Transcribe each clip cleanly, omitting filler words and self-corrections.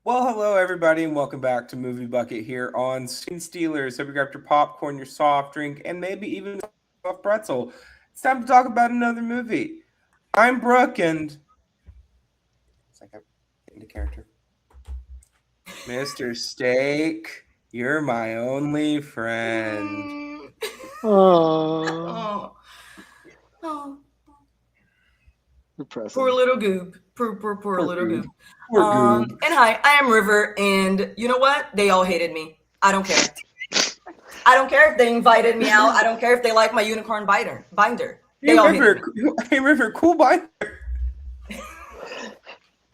Well, hello everybody, and welcome back to Movie Bucket here on Scene Stealers. Hope you grabbed your popcorn, your soft drink, and maybe even a soft pretzel. It's time to talk about another movie. I'm Brooke, and it's like I'm into character. Mr. Steak, you're my only friend. Oh, Oh, oh, depressing. poor little goob. Poor little goob. Poor goob. And hi, I am River, and you know what? They all hated me. I don't care. I don't care if they invited me out. I don't care if they like my unicorn binder. They all hated me. Hey River, cool binder.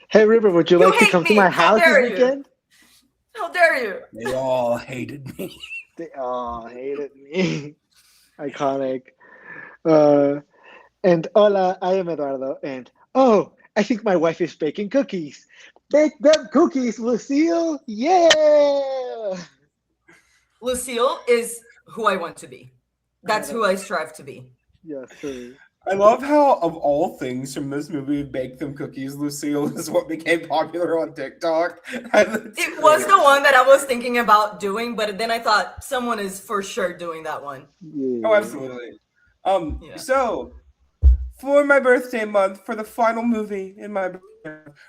Hey River, would you You like to hate come to me. my How house this dare you. weekend? How dare you? They all hated me. They all hated me. Iconic. And hola, I am Eduardo, and I think my wife is baking cookies. Bake them cookies, Lucille! Yeah! Lucille is who I want to be. That's who I strive to be. Yes, sir. I love how, of all things from this movie, Bake Them Cookies, Lucille is what became popular on TikTok. It was the one that I was thinking about doing, but then I thought someone is for sure doing that one. Yeah. Oh, absolutely. Yeah. So, for my birthday month, for the final movie in my birthday,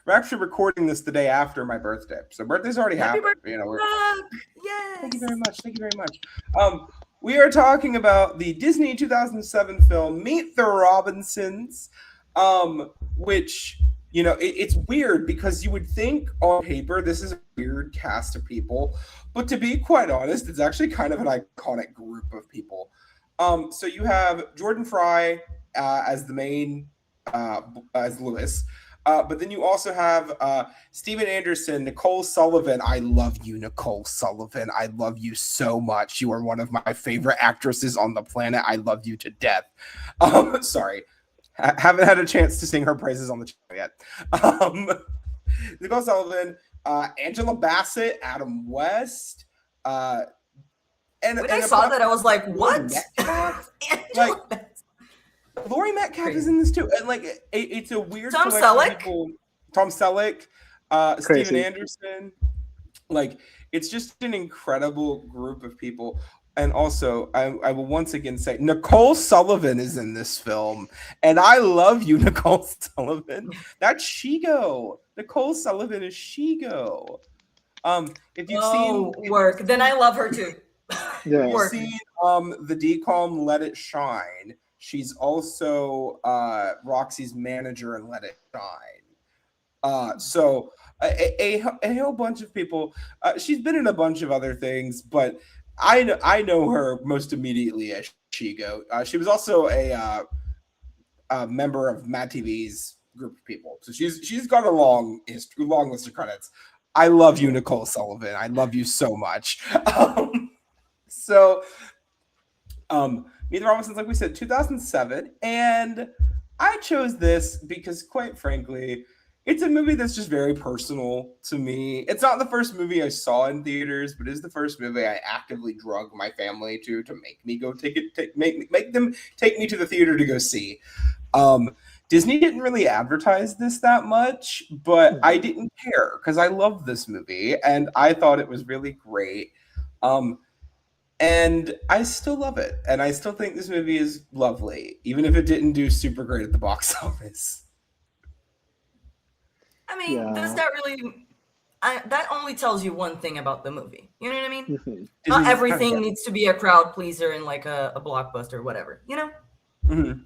we're actually recording this the day after my birthday. So, birthday's already Happy happened. You know, we're, Yes. Thank you very much. Thank you very much. We are talking about the Disney 2007 film Meet the Robinsons, which, you know, it's weird because you would think on paper this is a weird cast of people, but to be quite honest, it's actually kind of an iconic group of people. So you have Jordan Fry as the main, as Lewis. But then you also have Steven Anderson, Nicole Sullivan. I love you, Nicole Sullivan. I love you so much. You are one of my favorite actresses on the planet. I love you to death. Sorry. Haven't had a chance to sing her praises on the channel yet. Nicole Sullivan, Angela Bassett, Adam West. When I saw that, I was like, what? Like, Laurie Metcalf is in this too, and like it's a weird Tom collection of Selleck? people. Tom Selleck, Crazy. Steven Anderson, like it's just an incredible group of people. And also, I will once again say Nicole Sullivan is in this film, and I love you, Nicole Sullivan. That's Shigo. Nicole Sullivan is Shigo. If you've seen work, then I love her too. Yeah. You've Work. seen the decom Let It Shine. She's also Roxy's manager in Let It Shine. So a whole bunch of people. She's been in a bunch of other things, but I know her most immediately as Shigo. She was also a member of Mad TV's group of people. So she's got a long list of credits. I love you, Nicole Sullivan. I love you so much. Meet the Robinsons, like we said, 2007. And I chose this because, quite frankly, it's a movie that's just very personal to me. It's not the first movie I saw in theaters, but it is the first movie I actively drug my family to make me go make them take me to the theater to go see. Disney didn't really advertise this that much, but I didn't care because I loved this movie and I thought it was really great. And I still love it. And I still think this movie is lovely, even if it didn't do super great at the box office. I mean, does that really... that only tells you one thing about the movie. You know what I mean? Mhm. Not everything needs to be a crowd pleaser and like a blockbuster, whatever. You know? Mm-hmm.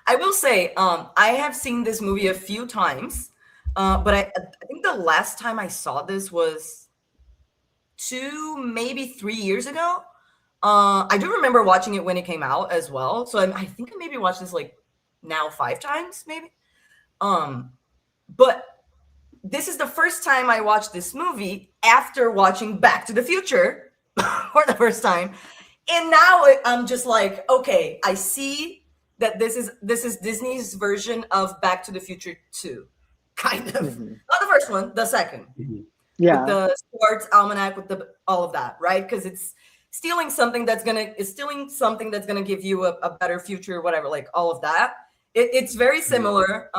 I will say, I have seen this movie a few times, but I think the last time I saw this was 2, maybe 3 years ago. I do remember watching it when it came out as well. So I think I maybe watched this like now 5 times, maybe. But this is the first time I watched this movie after watching Back to the Future for the first time. And now I'm just like, okay, I see that this is Disney's version of Back to the Future 2. Kind of. Mhm. Not the first one, the second. Yeah. With the sports almanac, with all of that, right? Because it's stealing something that's gonna give you a better future, whatever, like all of that. It's very similar.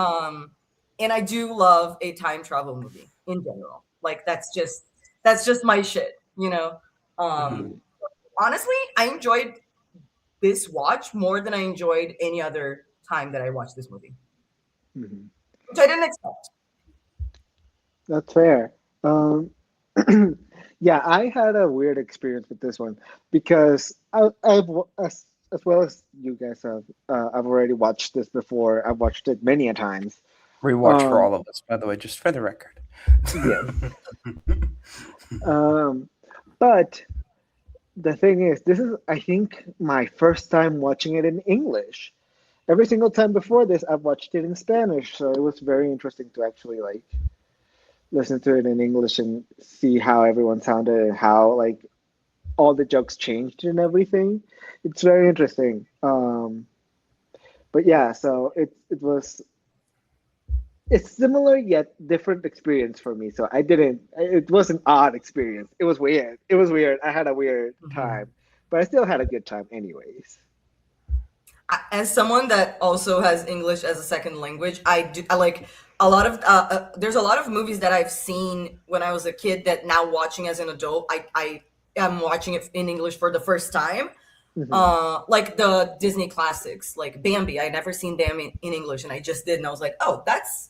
And I do love a time travel movie. in general. Like that's just my shit, you know. Mhm. Honestly, I enjoyed this watch more than I enjoyed any other time that I watched this movie, Mhm. which I didn't expect. That's fair. Um, yeah, I had a weird experience with this one because as well as you guys have, I've already watched this before. I've watched it many a times. Rewatch for Um, all of us, by the way, just for the record. yes. Um, but the thing is, this is, I think, my first time watching it in English. Every single time before this, I've watched it in Spanish, so it was very interesting to actually like listen to it in English and see how everyone sounded and how like all the jokes changed and everything. It's very interesting. But yeah, so it's similar yet different experience for me. So I didn't. It was an odd experience. It was weird. It was weird. I had a weird Mhm. time, but I still had a good time anyways. As someone that also has English as a second language, I like a lot of there's a lot of movies that I've seen when I was a kid that now watching as an adult, I am watching it in English for the first time. Hmm. Like the Disney classics, like Bambi. I never seen Bambi in English, and I just did, and I was like, oh, that's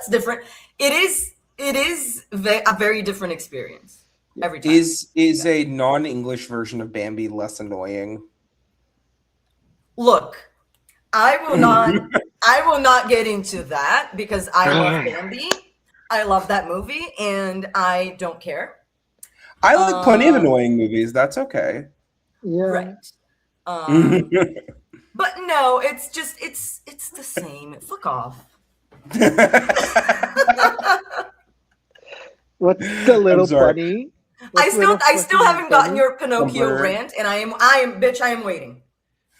different. It is a very different experience every time. Is a non-English version of Bambi less annoying? Look, I will not I will not get into that because I love Bambi. I love that movie and I don't care. I like plenty of Um annoying movies. That's okay. Yeah. right. Um but no, it's just it's the same. Fuck off. What's the I'm little sorry. bunny? I What's still little I still fucking haven't gotten bunny? your A Pinocchio bird. rant and I am waiting.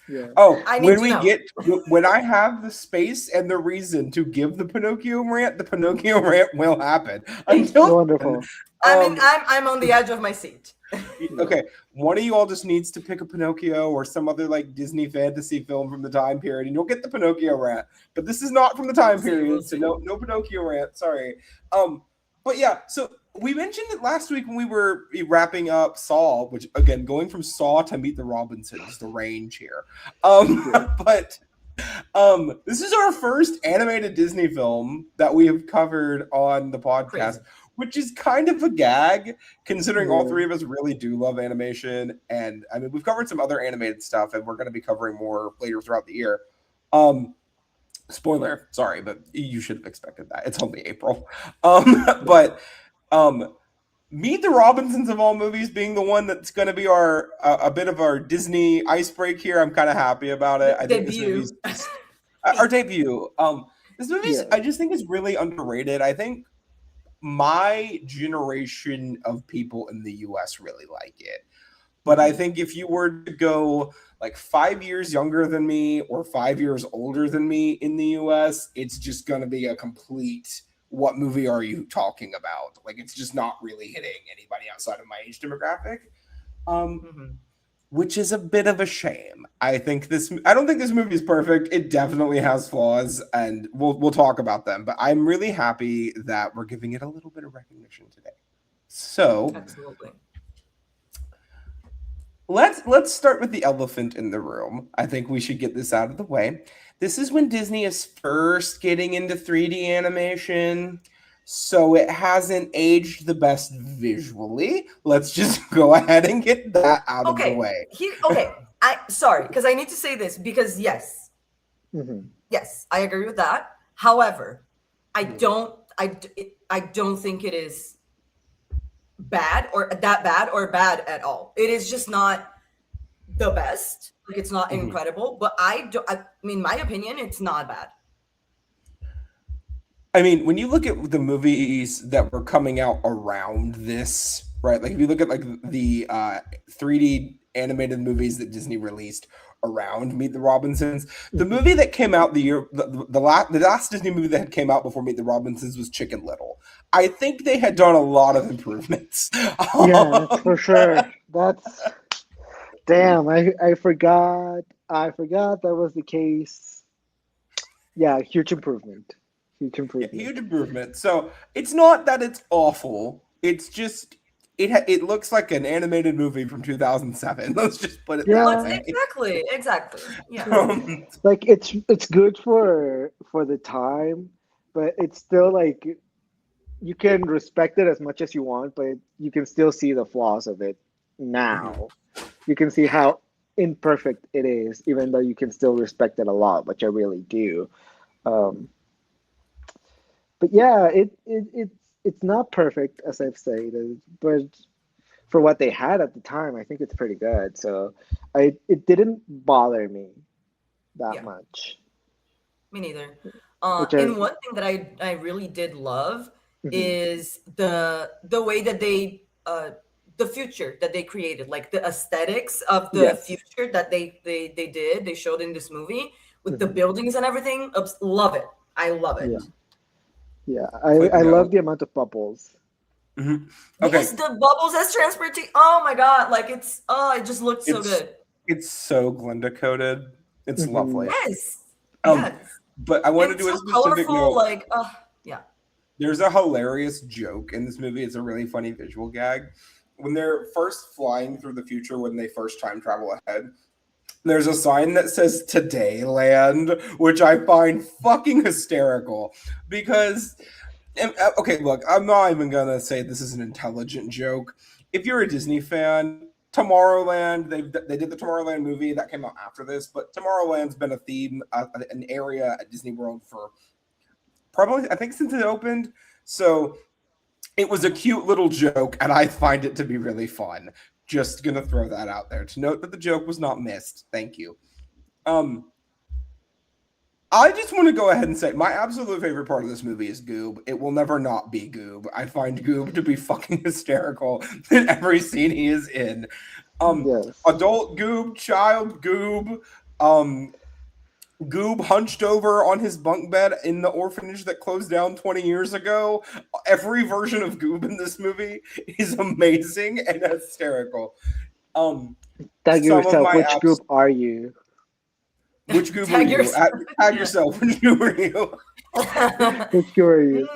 Yeah. Oh, I need when to we know. get when I have the space and the reason to give the Pinocchio rant will happen. Thank you. Until then, Wonderful. I mean um, I'm on the edge of my seat. Yeah. okay, one of you all just needs to pick a Pinocchio or some other like Disney fantasy film from the time period, and you'll get the Pinocchio rant. But this is not from the time We'll period, so see. no Pinocchio rant. Sorry. But yeah, so we mentioned it last week when we were wrapping up Saw, which again, going from Saw to Meet the Robinsons, the range here. Yeah. But this is our first animated Disney film that we have covered on the podcast, Crazy. which is kind of a gag considering all Yeah. three of us really do love animation. And I mean, we've covered some other animated stuff, and we're going to be covering more later throughout the year. Um, Spoiler, sorry, but you should have expected that. It's only April. Yeah. But Meet the Robinsons of all movies being the one that's going to be our a bit of our Disney ice break here. I'm kind of happy about it. I think this movie's Debut. just our debut. This movie's Yeah. I just think is really underrated. I think my generation of people in the US really like it. But I Mhm. think if you were to go like 5 years younger than me or 5 years older than me in the US, it's just going to be a complete what movie are you talking about? Like it's just not really hitting anybody outside of my age demographic. Um, Mhm. which is a bit of a shame. I don't think this movie is perfect. It definitely has flaws and we'll talk about them, but I'm really happy that we're giving it a little bit of recognition today. So, Mhm. Absolutely. let's start with the elephant in the room. I think we should get this out of the way. This is when Disney is first getting into 3D animation, so it hasn't aged the best visually. Let's just go ahead and get that out of the Okay. way. Okay. I sorry, because I need to say this because Mhm. yes, I agree with that. However, I Mhm. don't I don't think it is bad or bad at all. It is just not the best. Like it's not Mhm. incredible, but I mean my opinion, it's not bad. I mean, when you look at the movies that were coming out around this, right? Like if you look at like the 3D animated movies that Disney released around Meet the Robinsons, the Mhm. movie that came out the last Disney movie that had came out before Meet the Robinsons was Chicken Little. I think they had done a lot of improvements. Yeah, that's for sure. That's damn. I forgot. I forgot that was the case. Yeah, huge improvement. Huge improvement. Huge improvement. So it's not that it's awful. It's just it looks like an animated movie from 2007. Let's just put it that way. Exactly. Yeah. Like it's good for the time, but it's still like you can respect it as much as you want, but you can still see the flaws of it now. You can see how imperfect it is, even though you can still respect it a lot, which I really do. Um, but yeah, it's not perfect as I've said, but for what they had at the time, I think it's pretty good. So it didn't bother me that much. Me neither. Which And one thing that I really did love is the way that they the future that they created, like the aesthetics of the future that they showed in this movie with the buildings and everything. Love it. I love it. Yeah, I love the amount of bubbles. Okay. Yes, the bubbles as transportation. Oh my god, like it just looked so good. It's so Glinda coated. It's lovely. Yes. But I want to do a specific colorful, note. yeah. There's a hilarious joke in this movie. It's a really funny visual gag. When they're first flying through the future, when they first time travel ahead, there's a sign that says "Today Land," which I find fucking hysterical. Because, okay, look, I'm not even gonna say this is an intelligent joke. If you're a Disney fan, Tomorrowland, they did the Tomorrowland movie that came out after this, but Tomorrowland's been a theme, an area at Disney World for probably, I think, since it opened. So it was a cute little joke, and I find it to be really fun. Just gonna throw that out there to note that the joke was not missed. Thank you. I just want to go ahead and say my absolute favorite part of this movie is Goob. It will never not be Goob. I find Goob to be fucking hysterical in every scene he is in. Adult Goob, child Goob, Goob hunched over on his bunk bed in the orphanage that closed down 20 years ago. Every version of Goob in this movie is amazing and hysterical. Tag yourself, which Goob are you? Which Goob are you? Tag yourself, which Goob are you? Which Goob are you?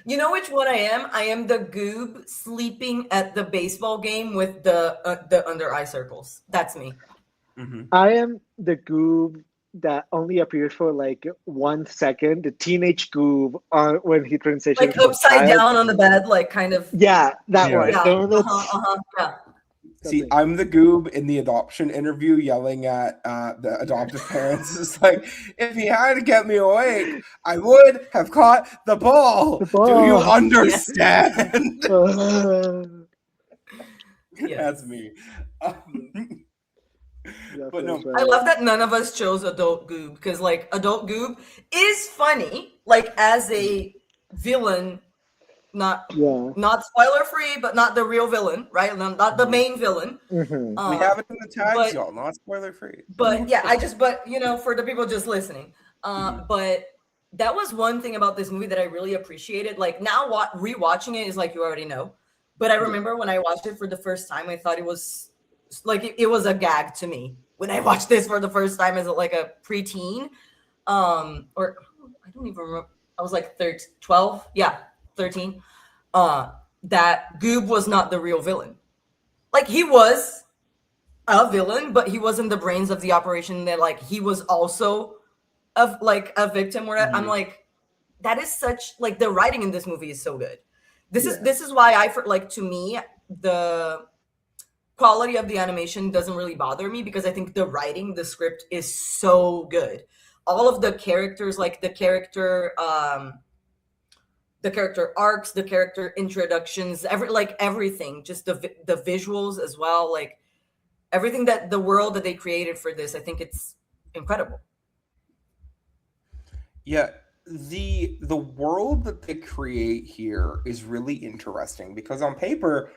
You know which one I am? I am the Goob sleeping at the baseball game with the under eye circles. That's me. I am the Goob that only appears for like 1 second. The teenage Goob when he transitions, like upside down on the bed, like kind of. Yeah, that one. Yeah. See, I'm the Goob in the adoption interview yelling at the adoptive parents. It's like, if he had to get me awake, I would have caught the ball. Do you understand? That's me. But no, I love that none of us chose Adult Goob, because like Adult Goob is funny, like as a villain. Not spoiler free, but not the real villain, right? Not the main villain. We have it in the tags, y'all. Not spoiler free. But yeah, but for the people just listening, but that was one thing about this movie that I really appreciated. Like now, rewatching it is like you already know, but I remember when I watched it for the first time, I thought it was like it was a gag to me when I watched this for the first time as like a preteen, or I don't even remember. I was like 12, 13. That Goob was not the real villain. Like he was a villain, but he wasn't the brains of the operation. That like he was also a victim. Where I'm like, that is such like the writing in this movie is so good. This is why to me the quality of the animation doesn't really bother me, because I think the writing, the script is so good. All of the characters, like the character arcs, the character introductions, everything, just the visuals as well, like everything, that the world that they created for this, I think it's incredible. Yeah, the world that they create here is really interesting, because on paper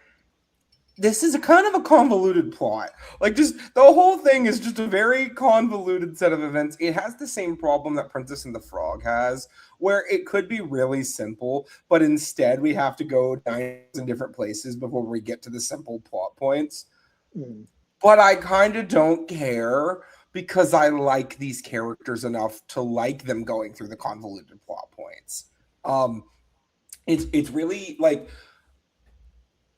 this is a kind of a convoluted plot. Like, just the whole thing is just a very convoluted set of events. It has the same problem that Princess and the Frog has, where it could be really simple, but instead we have to go 9,000 different places before we get to the simple plot points. But I kind of don't care, because I like these characters enough to like them going through the convoluted plot points. points. It's really like,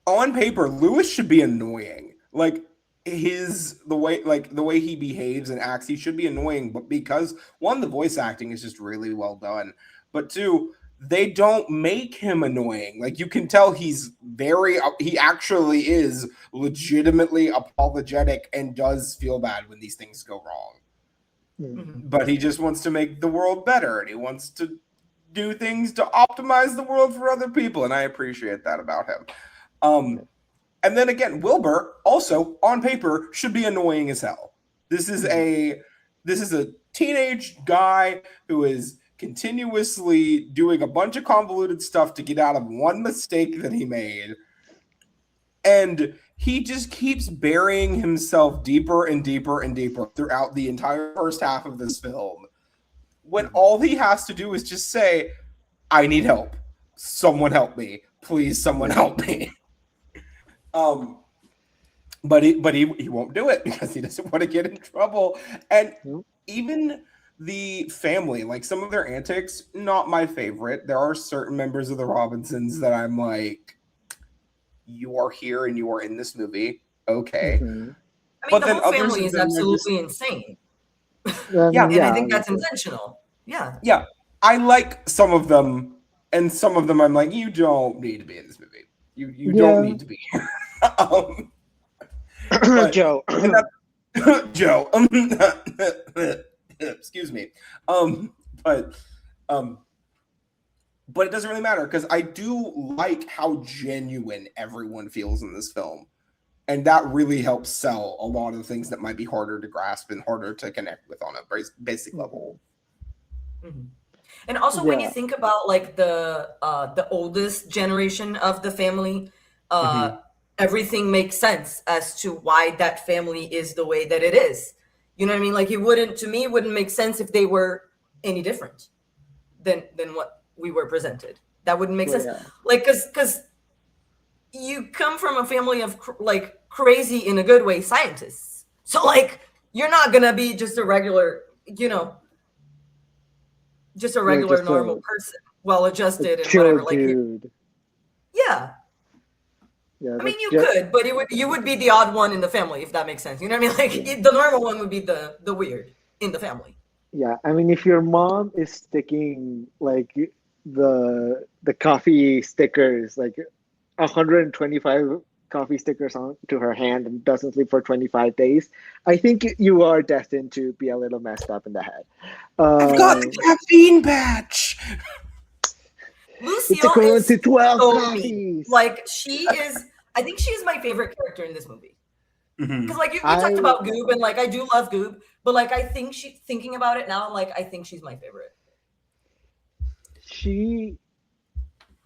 on paper, Lewis should be annoying. Like the way he behaves and acts, he should be annoying. But because one, the voice acting is just really well done, but two, they don't make him annoying. Like, you can tell he actually is legitimately apologetic and does feel bad when these things go wrong. Mm. But he just wants to make the world better, and he wants to do things to optimize the world for other people, and I appreciate that about him. And then again, Wilbur also on paper should be annoying as hell. This is a teenage guy who is continuously doing a bunch of convoluted stuff to get out of one mistake that he made, and he just keeps burying himself deeper and deeper and deeper throughout the entire first half of this film, when all he has to do is just say, I need help. Someone help me. Please, someone help me. But he won't do it because he doesn't want to get in trouble. And even the family, like, some of their antics, not my favorite. There are certain members of the Robinsons that I'm like, you are here and you are in this movie. Okay. I mean, the whole family is absolutely insane. And I think that's intentional. Yeah. Yeah. I like some of them, and some of them I'm like, you don't need to be in this movie. You don't need to be here. Joe. Joe. Excuse me. But it doesn't really matter, because I do like how genuine everyone feels in this film. And that really helps sell a lot of the things that might be harder to grasp and harder to connect with on a basic level. Mm-hmm. And also, when you think about like the oldest generation of the family, everything makes sense as to why that family is the way that it is. You know what I mean? Like, it wouldn't make sense if they were any different than what we were presented. That wouldn't make sense. Like, because you come from a family of like crazy in a good way scientists. So like, you're not gonna be just a regular, normal person, well adjusted and whatever. Like, yeah. I mean, you could, but you would be the odd one in the family, if that makes sense. You know what I mean? Like, the normal one would be the weird in the family. Yeah, I mean, if your mom is sticking like the coffee stickers, like 125 coffee stickers onto her hand and doesn't sleep for 25 days, I think you are destined to be a little messed up in the head. I've got the caffeine patch. Lucille it's equivalent to 12 so coffees. Like, I think she's my favorite character in this movie. Because like you talked about Goob, and like I do love Goob, but like I think thinking about it now, like I think she's my favorite.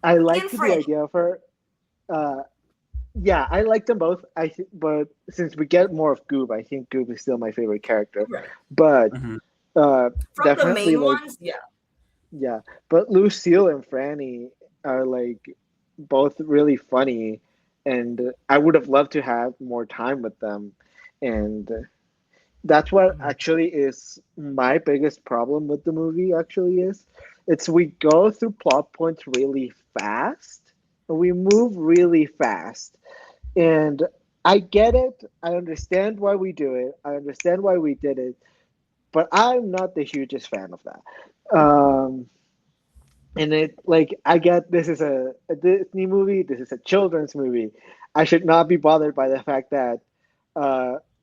I like the idea of her. I like them both. But since we get more of Goob, I think Goob is still my favorite character. Right. But from definitely the main like, ones, yeah. But Lucille and Franny are like both really funny, and I would have loved to have more time with them. And that's what actually is my biggest problem with the movie. Actually, it's we go through plot points really fast, and we move really fast. And I get it. I understand why we do it. I understand why we did it. But I'm not the hugest fan of that. And it, like, I get this is a Disney movie. This is a children's movie. I should not be bothered by the fact that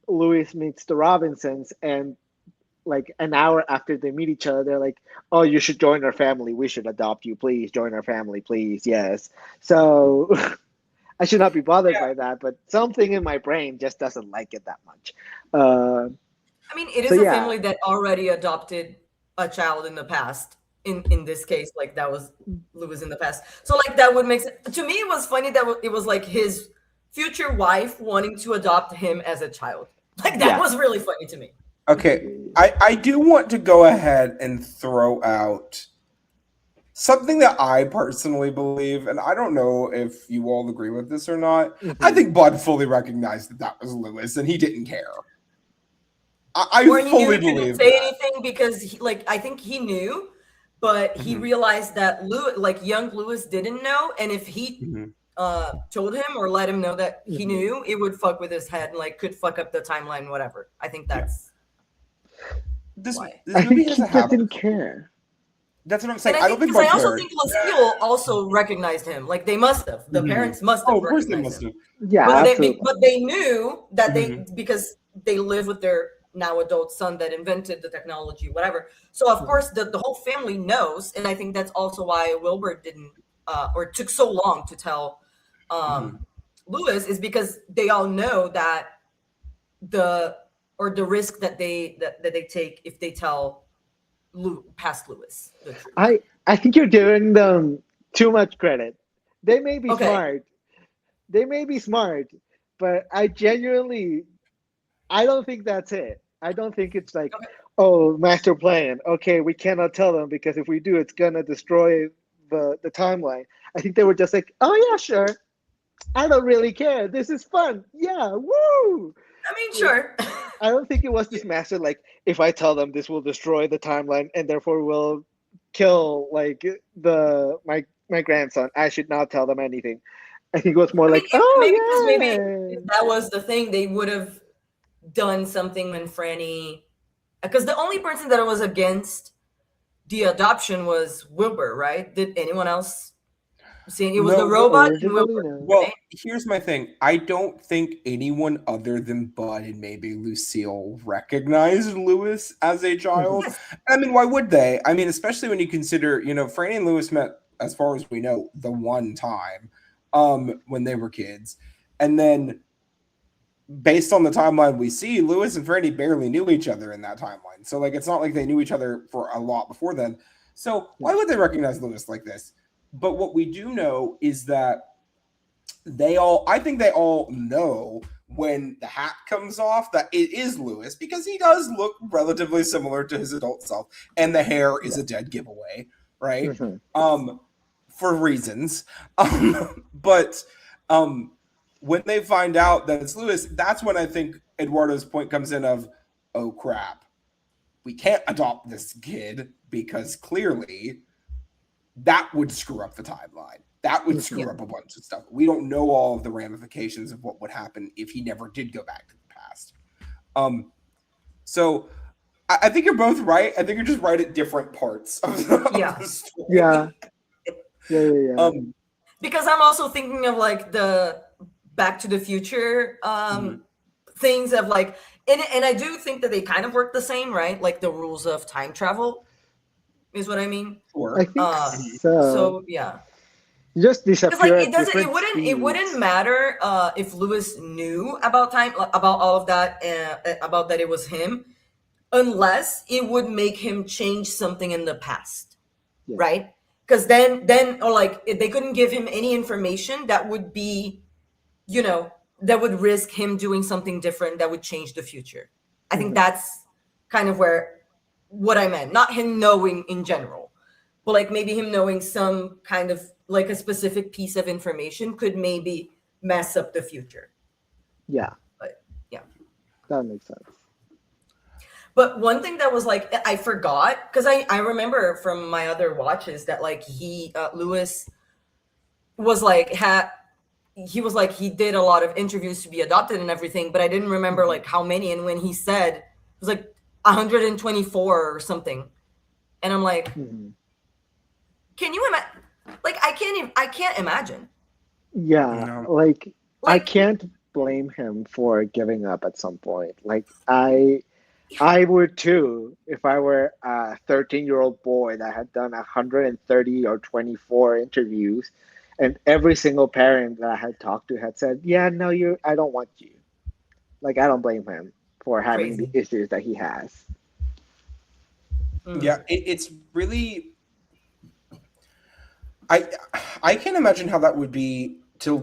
Louis meets the Robinsons, and like an hour after they meet each other, they're like, "Oh, you should join our family. We should adopt you. Please join our family, please." Yes. So I should not be bothered by that, but something in my brain just doesn't like it that much. I mean, it is a family that already adopted a child in the past. In this case, like that was Louis in the past. So like that would make sense. To me, it was funny that it was like his future wife wanting to adopt him as a child. Like that was really funny to me. Okay, I do want to go ahead and throw out something that I personally believe, and I don't know if you all agree with this or not. I think Bud fully recognized that was Louis, and he didn't care. I fully believe say anything because I think he knew, but he realized that young Lewis didn't know, and if he told him or let him know that he knew, it would fuck with his head and like could fuck up the timeline, whatever. I think that's why. This I movie think has he a just habit. didn't care. That's what I'm And saying. I I don't think think because I Bud also cared. think Lucille also recognized him. Like they must have. The parents must have Oh, of course they recognized must him. have. Yeah, absolutely. But they knew that because they live with their now adult son that invented the technology, whatever. So of course the whole family knows, and I think that's also why Wilbur didn't or took so long to tell Lewis, is because they all know that the risk that they take if they tell past Lewis the truth. I think you're giving them too much credit. They may be Okay. smart. They may be smart, but I don't think that's it. I don't think it's like, oh, master plan. Okay, we cannot tell them because if we do, it's gonna destroy the timeline. I think they were just like, oh yeah, sure. I don't really care. This is fun. Yeah, woo! I mean, sure. I don't think it was this master like, if I tell them this will destroy the timeline and therefore will kill like my grandson, I should not tell them anything. I think it was more like, maybe yeah. if that was the thing, they would have done something when Franny, because the only person that was against the adoption was Wilbur, right? Did anyone else see? It was the robot and Wilbur. No. Well, here's my thing. I don't think anyone other than Bud and maybe Lucille recognized Lewis as a child. I mean, why would they? I mean, especially when you consider, Franny and Lewis met, as far as we know, the one time when they were kids. And then based on the timeline we see, Lewis and Franny barely knew each other in that timeline. So, like, it's not like they knew each other for a lot before then. So why would they recognize Lewis like this? But what we do know is that I think they all know when the hat comes off that it is Lewis, because he does look relatively similar to his adult self, and the hair is a dead giveaway, right? For reasons. But when they find out that it's Lewis, that's when I think Eduardo's point comes in of, oh crap, we can't adopt this kid because clearly that would screw up the timeline. That would screw up a bunch of stuff. We don't know all of the ramifications of what would happen if he never did go back to the past. So I think you're both right. I think you're just right at different parts of the story. Yeah. Because I'm also thinking of like the Back to the Future things of like, and I do think that they kind of work the same, right? Like the rules of time travel is what I mean. Sure. I think so. So yeah. Just disappear. Like it wouldn't matter if Lewis knew about all of that, about that it was him, unless it would make him change something in the past, right? Because then or like if they couldn't give him any information that would be, that would risk him doing something different that would change the future. I think that's kind of what I meant, not him knowing in general, but like maybe him knowing some kind of like a specific piece of information could maybe mess up the future. Yeah. But yeah. That makes sense. But one thing that was like, I forgot, because I remember from my other watches that like Lewis was like, he did a lot of interviews to be adopted and everything, but I didn't remember like how many. And when he said, it was like 124 or something. And I'm like, can you imagine? Like, I can't imagine. Yeah, like I can't blame him for giving up at some point. Like I would too if I were a 13-year-old boy that had done 130 or 24 interviews, and every single parent that I had talked to had said, "Yeah, no, I don't want you." Like I don't blame him for having the issues that he has. Yeah, it's really. I can't imagine how that would be to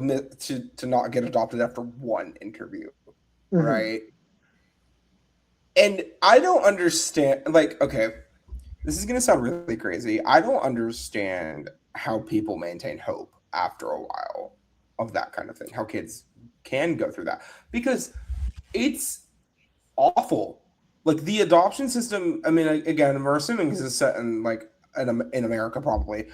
not get adopted after one interview, right? And I don't understand. Like, okay, this is gonna sound really crazy. I don't understand how people maintain hope after a while of that kind of thing. How kids can go through that, because it's awful. Like the adoption system. I mean, again, we're assuming this is set in like in America probably.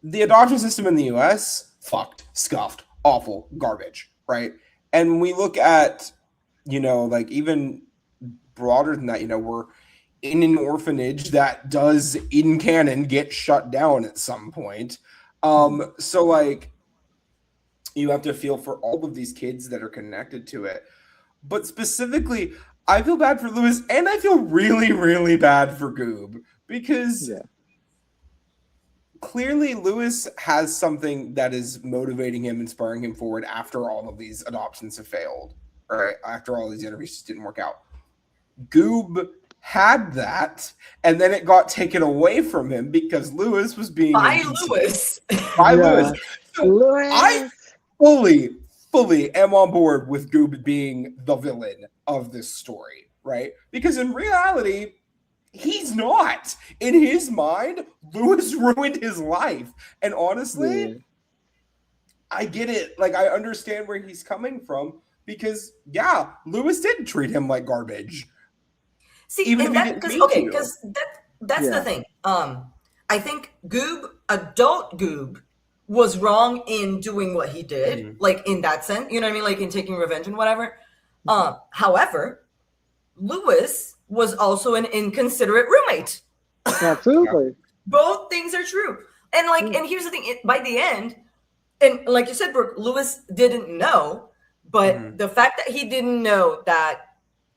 The adoption system in the US, fucked, scuffed, awful, garbage, right? And when we look at, like even broader than that, we're in an orphanage that does in canon get shut down at some point. So like you have to feel for all of these kids that are connected to it. But specifically, I feel bad for Lewis, and I feel really, really bad for Goob because clearly Lewis has something that is motivating him, inspiring him forward after all of these adoptions have failed, right? After all these interviews didn't work out. Goob had that, and then it got taken away from him because Lewis was being by Lewis. Lewis. So Lewis. I fully am on board with Goob being the villain of this story, right? Because in reality, he's not. In his mind, Lewis ruined his life. And honestly, I get it. Like, I understand where he's coming from because, Lewis did treat him like garbage. See, even and if because that's the thing. I think adult Goob was wrong in doing what he did, like in that sense, you know what I mean? Like in taking revenge and whatever. However, Lewis was also an inconsiderate roommate. Absolutely. Both things are true. And like, and here's the thing, by the end, and like you said, Brooke, Lewis didn't know, but the fact that he didn't know that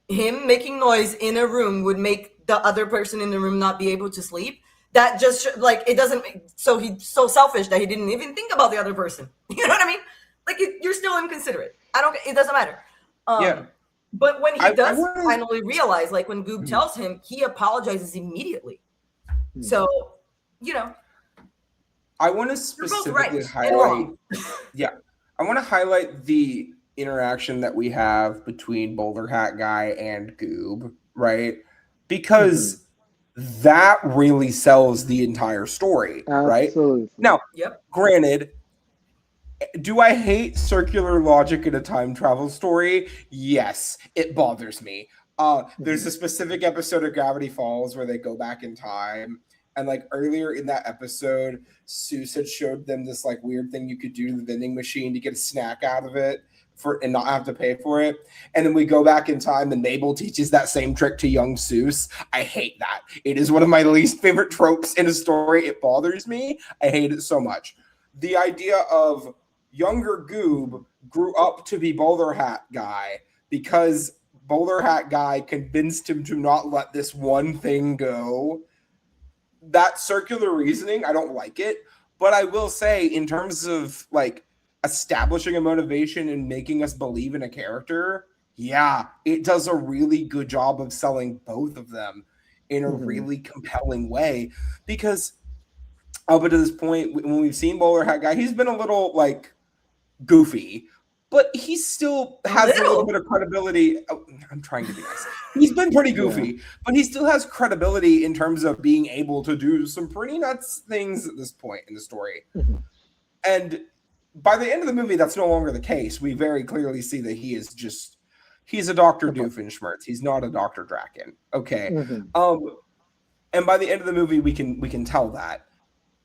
him making noise in a room would make the other person in the room not be able to sleep, that just like it doesn't. So he's so selfish that he didn't even think about the other person. You know what I mean? Like you're still inconsiderate. It doesn't matter. But when he does finally realize, like when Goob tells him, he apologizes immediately. So, I want to specifically highlight. I want to highlight the interaction that we have between Bowler Hat Guy and Goob, right? Because that really sells the entire story, right? Now, granted, do I hate circular logic in a time travel story? Yes, it bothers me. There's a specific episode of Gravity Falls where they go back in time, and like earlier in that episode, Seuss had showed them this like weird thing you could do to the vending machine to get a snack out of it and not have to pay for it. And then we go back in time and Mabel teaches that same trick to young Seuss. I hate that. It is one of my least favorite tropes in a story. It bothers me. I hate it so much. The idea of younger Goob grew up to be Bowler Hat Guy because Bowler Hat Guy convinced him to not let this one thing go. That circular reasoning, I don't like it. But I will say, in terms of like establishing a motivation and making us believe in a character, it does a really good job of selling both of them in a really compelling way. Because up to this point, when we've seen Bowler Hat Guy, he's been a little like goofy, but he still has a little bit of credibility. I'm trying to be nice. He's been pretty goofy, but he still has credibility in terms of being able to do some pretty nuts things at this point in the story. And by the end of the movie, that's no longer the case. We very clearly see that he's a Dr. Doofenshmirtz. He's not a Dr. Draken. Okay. And by the end of the movie, we can tell that.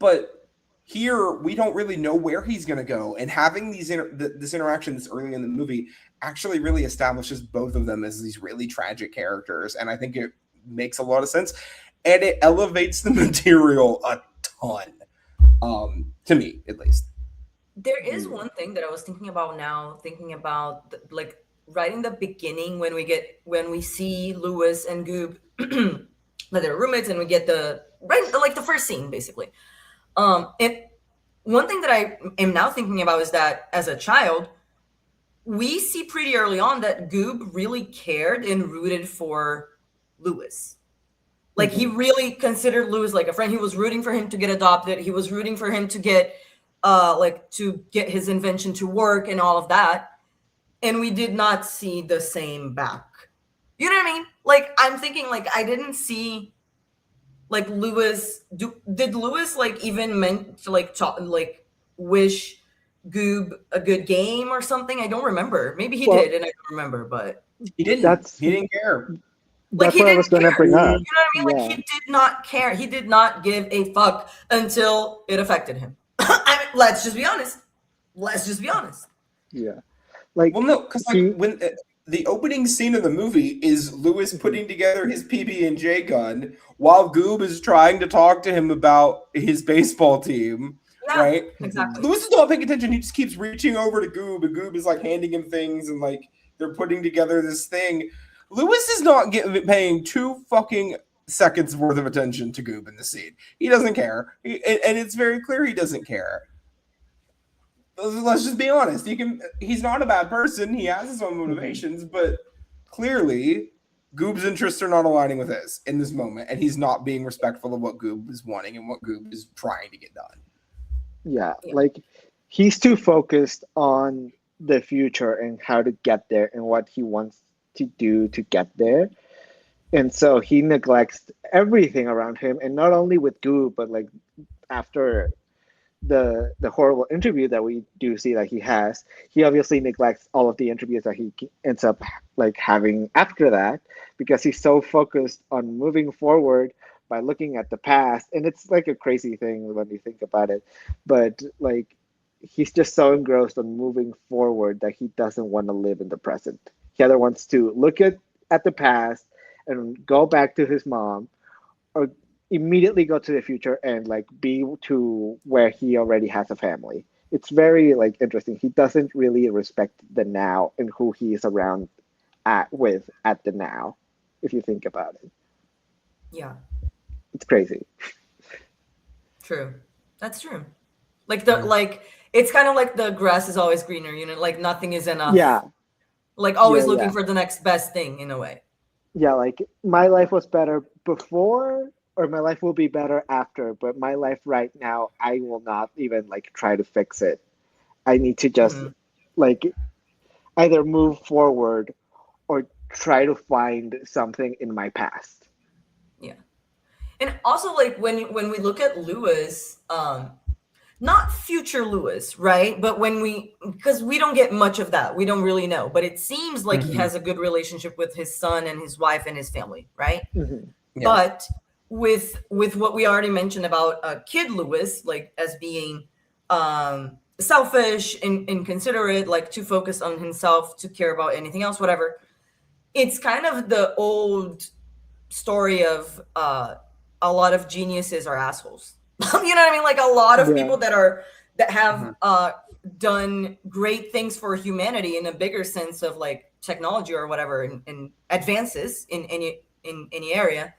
But here, we don't really know where he's going to go. And having this interaction this early in the movie actually really establishes both of them as these really tragic characters. And I think it makes a lot of sense. And it elevates the material a ton, to me, at least. There is one thing that I was thinking about now, like right in the beginning when we see Lewis and Goob, that they're roommates, and we get the first scene basically. And one thing that I am now thinking about is that as a child, we see pretty early on that Goob really cared and rooted for Lewis. Like he really considered Lewis like a friend. He was rooting for him to get adopted. He was rooting for him to get his invention to work and all of that. And we did not see the same back. You know what I mean? Like, I'm thinking, like, I didn't see, like, Lewis. Did Lewis, like, even meant to, like, wish Goob a good game or something? I don't remember. Maybe he did, and I don't remember, but. He didn't. He didn't care. Like That's he what I didn't was going to care. bring You know up. what I mean? Like Yeah. he did not care. He did not give a fuck until it affected him. I mean, let's just be honest. Let's just be honest. Yeah. Like Well, no, because like he, when the opening scene of the movie is Lewis putting together his PB&J gun while Goob is trying to talk to him about his baseball team, Yeah, right? exactly. Lewis is not paying attention. He just keeps reaching over to Goob, and Goob is like handing him things, and like they're putting together this thing. Lewis is not paying 2 fucking seconds worth of attention to Goob in the scene. He doesn't care, and it's very clear he doesn't care. Let's just be honest. He's not a bad person. He has his own motivations, but clearly Goob's interests are not aligning with his in this moment, and he's not being respectful of what Goob is wanting and what Goob is trying to get done. yeah, like he's too focused on the future and how to get there and what he wants to do to get there. And so he neglects everything around him, and not only with Goob, but like after the horrible interview that we do see that he obviously neglects all of the interviews that he ends up like having after that, because he's so focused on moving forward by looking at the past. And it's like a crazy thing when you think about it, but like he's just so engrossed on moving forward that he doesn't want to live in the present. He either wants to look at the past and go back to his mom, or immediately go to the future and like be to where he already has a family. It's very like interesting. He doesn't really respect the now and who he is around at the now, if you think about it. Yeah, It's crazy. true. That's true. Like like it's kind of like the grass is always greener, you know, like nothing is enough. Yeah. Like always Yeah, looking yeah. for the next best thing in a way. Yeah, like my life was better before, or my life will be better after, but my life right now, I will not even like try to fix it. I need to just like either move forward or try to find something in my past. Yeah. And also like when we look at Lewis, not future Lewis, right? But because we don't get much of that, we don't really know. But it seems like he has a good relationship with his son and his wife and his family, right? Mm-hmm. Yeah. But with what we already mentioned about kid Lewis, like as being selfish and inconsiderate, like too focused on himself to care about anything else, whatever. It's kind of the old story of a lot of geniuses are assholes. You know what I mean? Like a lot of people that have done great things for humanity in a bigger sense of like technology or whatever, and advances in any area,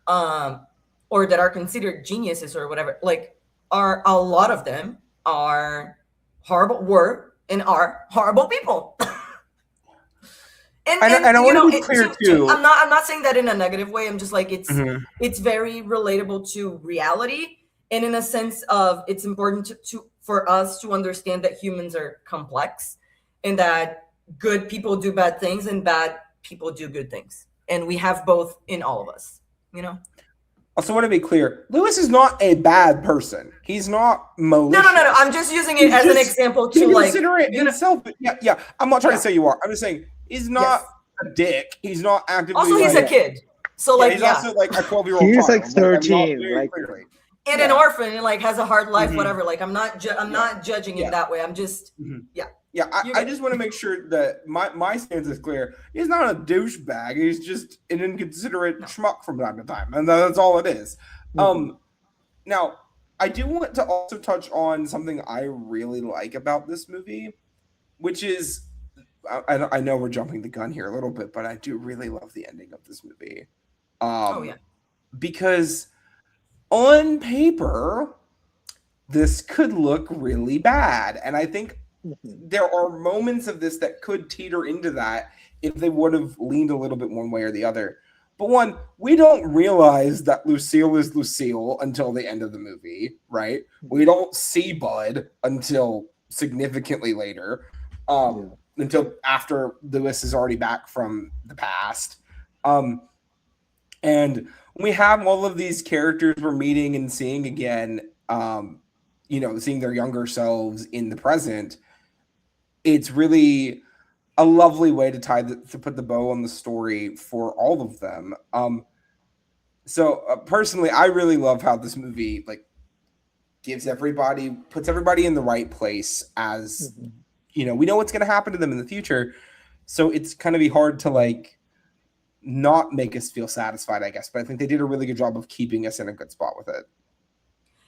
or that are considered geniuses or whatever. Like a lot of them are horrible people. And I you want know, to be clear too. I'm not saying that in a negative way. I'm just like it's very relatable to reality, and in a sense of it's important for us to understand that humans are complex, and that good people do bad things and bad people do good things, and we have both in all of us. You know. Also, want to be clear: Lewis is not a bad person. He's not malicious. No. I'm just using it as an example to like consider it himself. But yeah. I'm not trying to say you are. I'm just saying he's not a dick. He's not actively. Also, he's a kid, so like he's also like a 12-year-old. He's child. like 13, like and an orphan, and like has a hard life, whatever. Like I'm not judging in that way. I'm just Yeah, I just want to make sure that my stance is clear. He's not a douchebag. He's just an inconsiderate schmuck from time to time, and that's all it is. Now, I do want to also touch on something I really like about this movie, which is, I know we're jumping the gun here a little bit, but I do really love the ending of this movie. Because on paper, this could look really bad, and I think there are moments of this that could teeter into that if they would have leaned a little bit one way or the other. But one, we don't realize that Lucille is Lucille until the end of the movie, right? We don't see Bud until significantly later, until after Lewis is already back from the past. And we have all of these characters we're meeting and seeing again, seeing their younger selves in the present. It's really a lovely way to to put the bow on the story for all of them. So personally, I really love how this movie like puts everybody in the right place as we know what's going to happen to them in the future. So it's kind of be hard to like not make us feel satisfied, I guess. But I think they did a really good job of keeping us in a good spot with it.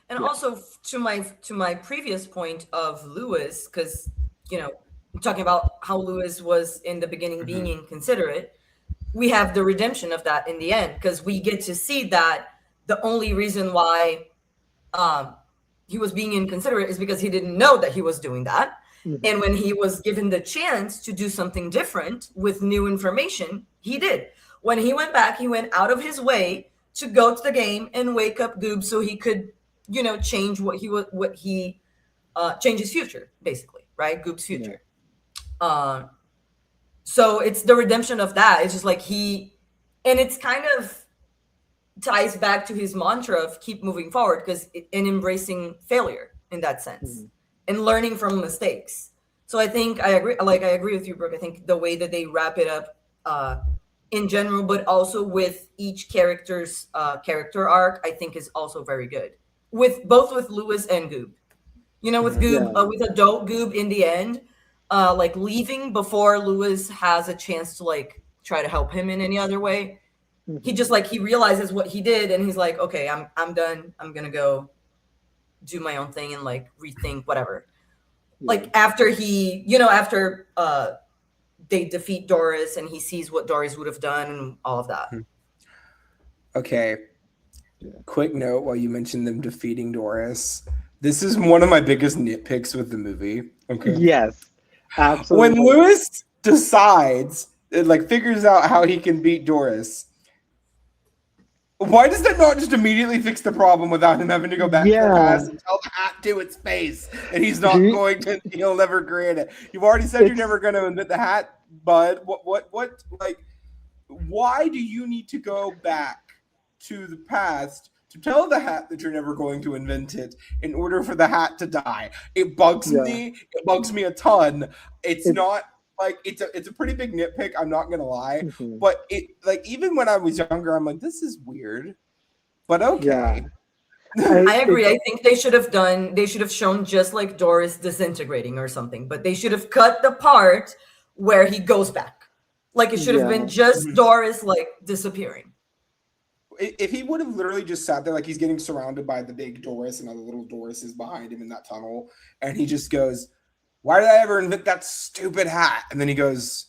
And also to my previous point of Lewis, because talking about how Lewis was in the beginning being inconsiderate, we have the redemption of that in the end, because we get to see that the only reason why he was being inconsiderate is because he didn't know that he was doing that. And when he was given the chance to do something different with new information, he did. When he went back, he went out of his way to go to the game and wake up Goob so he could, change change his future, basically, right? Goob's future. Yeah. So it's the redemption of that. It's just like and it's kind of ties back to his mantra of keep moving forward, and embracing failure in that sense and learning from mistakes. So I think I agree with you, Brooke. I think the way that they wrap it up in general, but also with each character's character arc, I think is also very good. With Lewis and Goob. With Goob, with adult Goob in the end, like leaving before Lewis has a chance to like try to help him in any other way. He just he realizes what he did, and he's like, okay, I'm done. I'm gonna go do my own thing and like rethink whatever. Like after after they defeat Doris and he sees what Doris would have done and all of that. Okay. Quick note while you mentioned them defeating Doris. This is one of my biggest nitpicks with the movie. Okay. Yes. Absolutely. When Lewis decides, figures out how he can beat Doris, why does that not just immediately fix the problem without him having to go back to the past and tell the hat to its face and he's not going to, he'll never create it? You've already said you're never going to invent the hat, bud. Why do you need to go back to the past to tell the hat that you're never going to invent it in order for the hat to die? It bugs me. It bugs me a ton. It's not it's a pretty big nitpick, I'm not gonna lie. But it even when I was younger, I'm like, this is weird. But okay. I agree. I think they should have shown just like Doris disintegrating or something, but they should have cut the part where he goes back. Like it should have been just Doris disappearing. If he would have literally just sat there, he's getting surrounded by the big Doris and all the little Dorises behind him in that tunnel, and he just goes, why did I ever invent that stupid hat? And then he goes,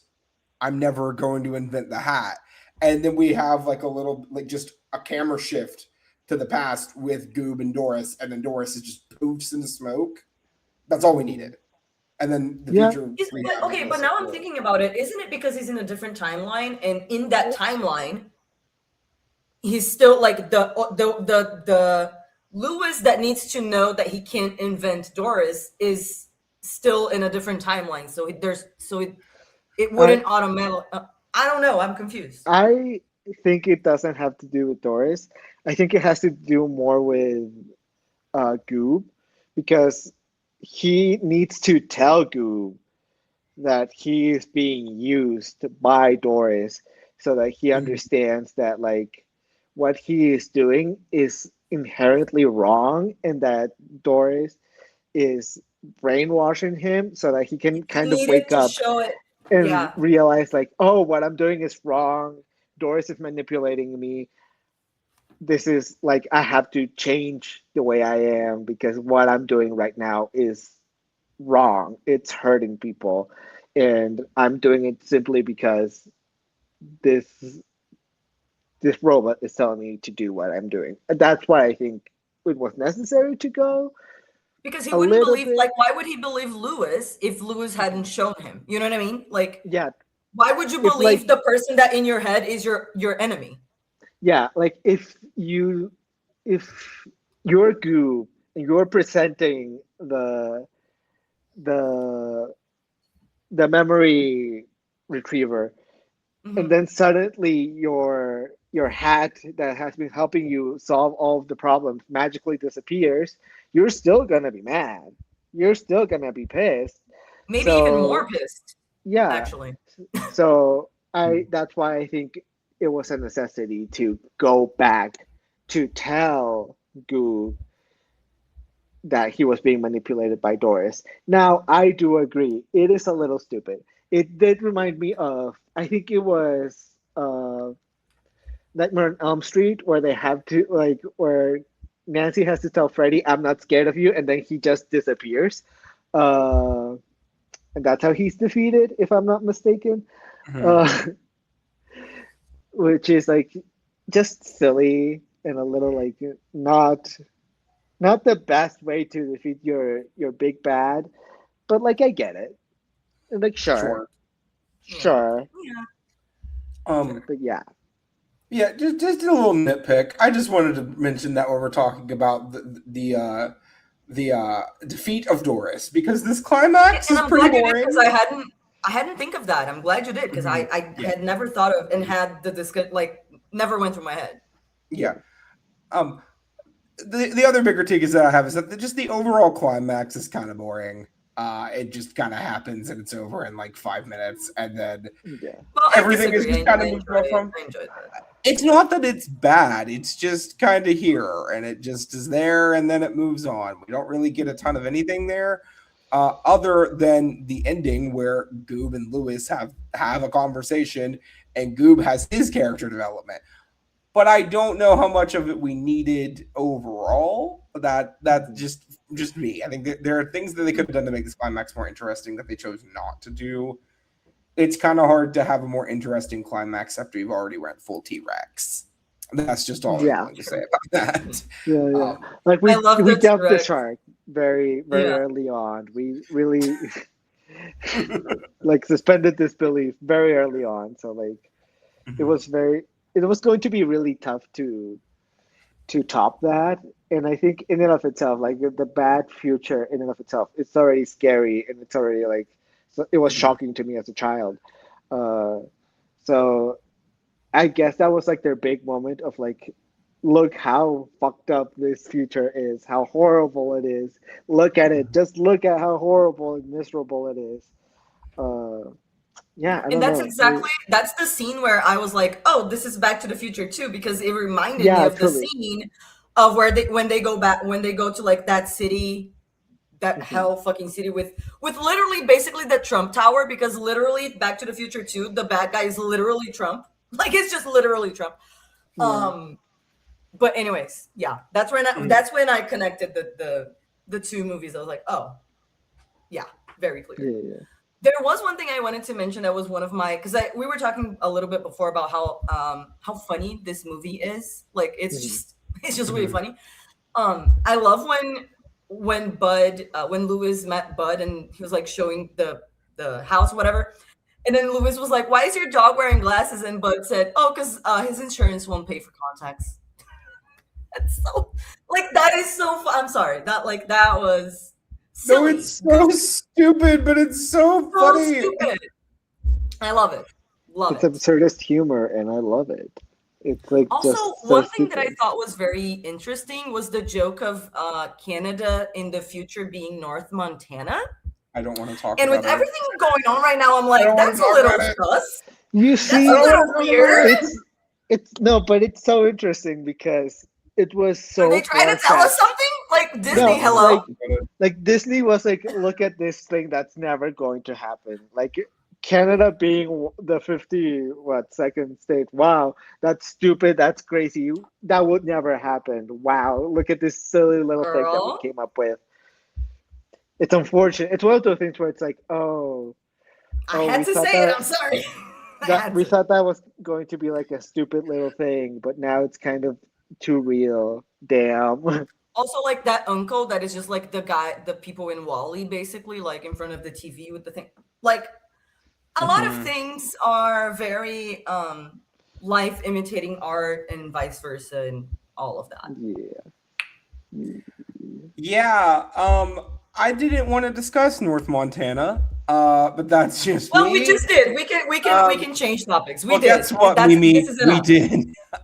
I'm never going to invent the hat. And then we have a little, just a camera shift to the past with Goob and Doris. And then Doris is just poofs into smoke. That's all we needed. And then the future. But now I'm thinking about it. Isn't it because he's in a different timeline? And in that timeline, he's still the Lewis that needs to know that he can't invent Doris is still in a different timeline, so it wouldn't automatically. I don't know. I'm confused. I think it doesn't have to do with Doris. I think it has to do more with Goob, because he needs to tell Goob that he is being used by Doris, so that he understands that what he is doing is inherently wrong, and that Doris is brainwashing him, so that he can kind of wake up and realize what I'm doing is wrong. Doris is manipulating me. This is I have to change the way I am, because what I'm doing right now is wrong. It's hurting people, and I'm doing it simply because this robot is telling me to do what I'm doing. That's why I think it was necessary to go. Because he wouldn't believe, why would he believe Lewis if Lewis hadn't shown him? You know what I mean? Why would you believe the person that in your head is your enemy? Yeah, if you're Goob and you're presenting the memory retriever, and then suddenly your hat that has been helping you solve all of the problems magically disappears, you're still gonna be mad. You're still gonna be pissed. Maybe even more pissed. Yeah. actually. So that's why I think it was a necessity to go back to tell Goob that he was being manipulated by Doris. Now, I do agree. It is a little stupid. It did remind me of, I think it was Nightmare on Elm Street, where they have to, like, where Nancy has to tell Freddy, I'm not scared of you, and then he just disappears. And that's how he's defeated, if I'm not mistaken. Mhm. Which is like just silly and a little like not the best way to defeat your big bad, but like I get it. And like Sure. sure, Yeah. but yeah, Yeah, just a little nitpick. I just wanted to mention that when we're talking about the defeat of Doris, because this climax And is I'm pretty glad you did, because boring. I hadn't think of that. I'm glad you did, because Mhm. I Yeah, had never thought of and had the discuss like never went through my head. yeah. Um, the other big critique is that I have is that just the overall climax is kind of boring. It just kind of happens and it's over in like 5 minutes, and then yeah, Well, I everything is disagree. just kind I of moved on enjoyed it. from. I enjoyed that. It's not that it's bad. It's just kind of here, and it just is there, and then it moves on. We don't really get a ton of anything there, other than the ending where Goob and Lewis have a conversation, and Goob has his character development. But I don't know how much of it we needed overall. That's just me. I think that there are things that they could have done to make this climax more interesting that they chose not to do. It's kind of hard to have a more interesting climax after you've already went full T-Rex. That's just all I'm yeah, going to say about that. yeah. Um, Like I love we the dumped the T-Rex. shark very Yeah. early on. We really like suspended disbelief very early on. So like it was going to be really tough to top that. And I think in and of itself, like the bad future in and of itself, it's already scary and it's already like so it was shocking to me as a child. Uh, so I guess that was like their big moment of like, look how fucked up this future is, how horrible it is. Look at it, just look at how horrible and miserable it is. Uh, yeah, I And don't know. that's the scene where I was like, oh, this is Back to the Future too, because it reminded me Yeah, of the truly. scene of where they go to like that city, that Mhm. hell fucking city with literally basically the Trump Tower, because literally Back to the Future 2, the bad guy is literally Trump. Like it's just literally Trump. Yeah, But anyways, yeah, that's when I connected the two movies. I was like, oh, yeah, very clear. yeah. There was one thing I wanted to mention that was one of my, because we were talking a little bit before about how funny this movie is. Like Mhm. it's just really funny. I love when when Lewis met Bud and he was like showing the house, whatever. And then Lewis was like, "Why is your dog wearing glasses?" And Bud said, "Oh, because his insurance won't pay for contacts." That's so like that is so. I'm sorry, that was no, silly. it's so stupid, but it's so So funny. stupid. I love it. Love It's it. absurdist humor, and I love it. It's like Also, just so one thing that I stupid. thought was very interesting was the joke of Canada in the future being North Montana. I don't want to talk And with about it. everything going on right now, I'm I like, don't want that's to a talk little about it. sus. You That's see, a I don't little want to talk weird. about it. it's no, but it's so interesting because it was Are they so trying to far tell us fetched. something? Like Disney, No, hello? like Disney was like, look at this thing that's never going to happen. Like Canada being the 52nd state. Wow, that's stupid. That's crazy. That would never happen. Wow, look at this silly little thing that we Girl. came up with. It's unfortunate. It's one of those things where it's like, oh, I oh, had to say it. I'm sorry. I had we to. thought that was going to be like a stupid little thing, but now it's kind of too real. Damn. Also, like that uncle that is just like the people in Wally, basically, like in front of the TV with the thing. Like a lot of Mhm. things are very life imitating art and vice versa and all of that. Yeah. Yeah, I didn't want to discuss North Montana, but that's just Well, we me. just did. We can change topics. We Well, did. guess what, This Mimi? is We enough. did.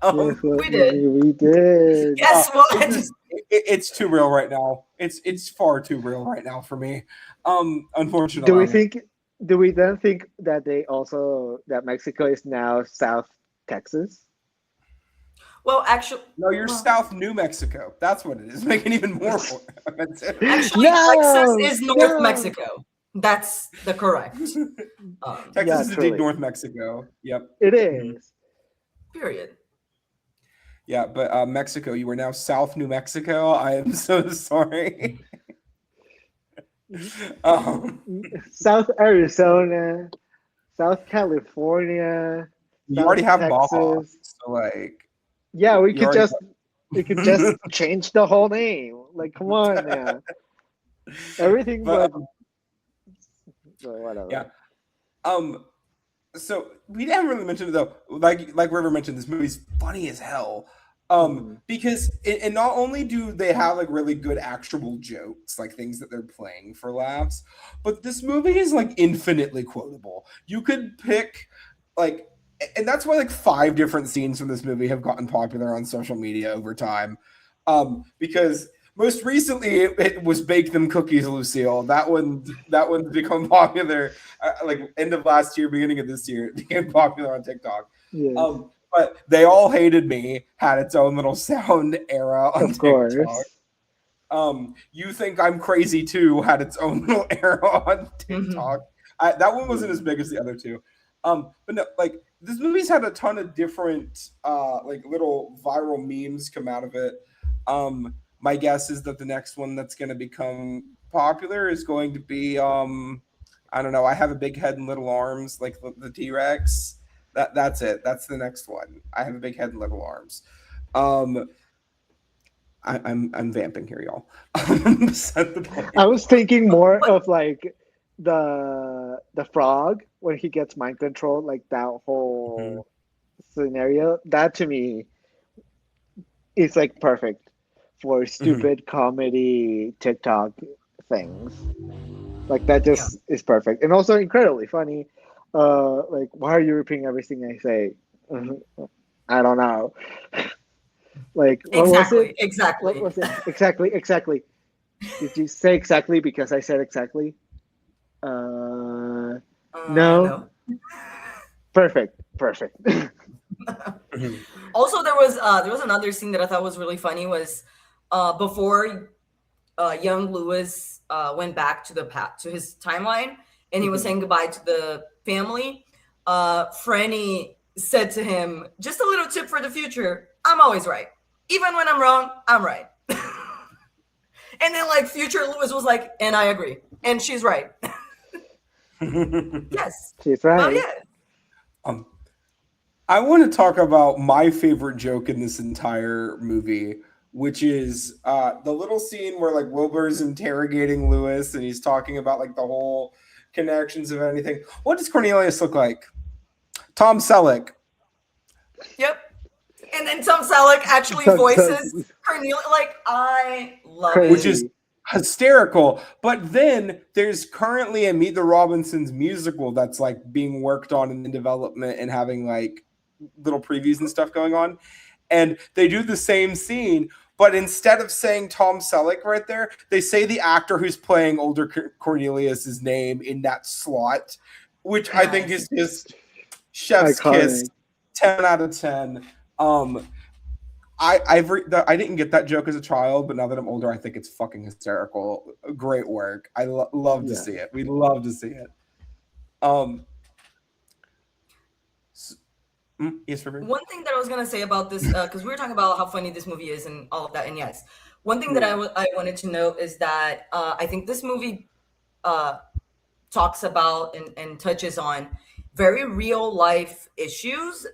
Yes, what We did. we did. Guess what? It's too real right now. It's far too real right now for me. Do we Unfortunately. think do we then think that that Mexico is now South Texas? Well, actually, No, you're South New Mexico. That's what it is. Making even more offensive. actually, Texas is North Mexico. That's the correct. Texas is indeed truly. North Mexico. Yep. It is. Period. Yeah, but Mexico, you are now South New Mexico. I am so sorry. South Arizona, South California. You South already have Texas. Baja, so like, Yeah, we you could already just change the whole name. Like, come on now. Everything but whatever. yeah. So we haven't really mentioned it though. Like River mentioned, this movie's funny as hell. Because and not only do they have like really good actual jokes, like things that they're playing for laughs, but this movie is like infinitely quotable. You could pick like, and that's why like 5 different scenes from this movie have gotten popular on social media over time. Because most recently it was Bake Them Cookies, Lucille. That one's become popular like end of last year, beginning of this year. It became popular on TikTok. Yes. But They All Hated Me had its own little sound era on TikTok. You Think I'm Crazy Too had its own little era on TikTok. That one wasn't as big as the other two. But no, like this movie's had a ton of different like little viral memes come out of it. My guess is that the next one that's going to become popular is going to be I don't know. I Have a Big Head and Little Arms, like the T-Rex. That's it. That's the next one. I Have a Big Head and Little Arms. I'm vamping here, y'all. I was thinking more of like the frog when he gets mind controlled, like that whole scenario. That to me is like perfect for stupid comedy TikTok things. Like that just is perfect, and also incredibly funny. Like, why are you repeating everything I say? I don't know. Like, what was it? Exactly. What was it? Exactly. Did you say exactly because I said exactly? No. Perfect. Also, there was another scene that I thought was really funny. Was before young Lewis went back to his timeline, and he was saying goodbye to the family. Franny said to him, "Just a little tip for the future: I'm always right. Even when I'm wrong, I'm right." And then like future Lewis was like, "And I agree, and she's right." Yes, she's right. Oh yeah. I want to talk about my favorite joke in this entire movie, which is the little scene where like Wilbur's interrogating Lewis and he's talking about like the whole connections of anything. What does Cornelius look like? Tom Selleck. Yep. And then Tom Selleck actually voices Cornelius. Like, I love it. Which is hysterical. But then there's currently a Meet the Robinsons musical that's like being worked on in development and having like little previews and stuff going on. And they do the same scene, but instead of saying Tom Selleck right there, they say the actor who's playing older Cornelius's name in that slot, which I think is just chef's kiss, 10 out of 10. I didn't get that joke as a child, but now that I'm older, I think it's fucking hysterical. Great work. I love to see it. We love to see it. Yes, one thing that I was gonna say about this, because we were talking about how funny this movie is and all of that, and yes, one thing that I wanted to note is that I think this movie talks about and touches on very real life issues,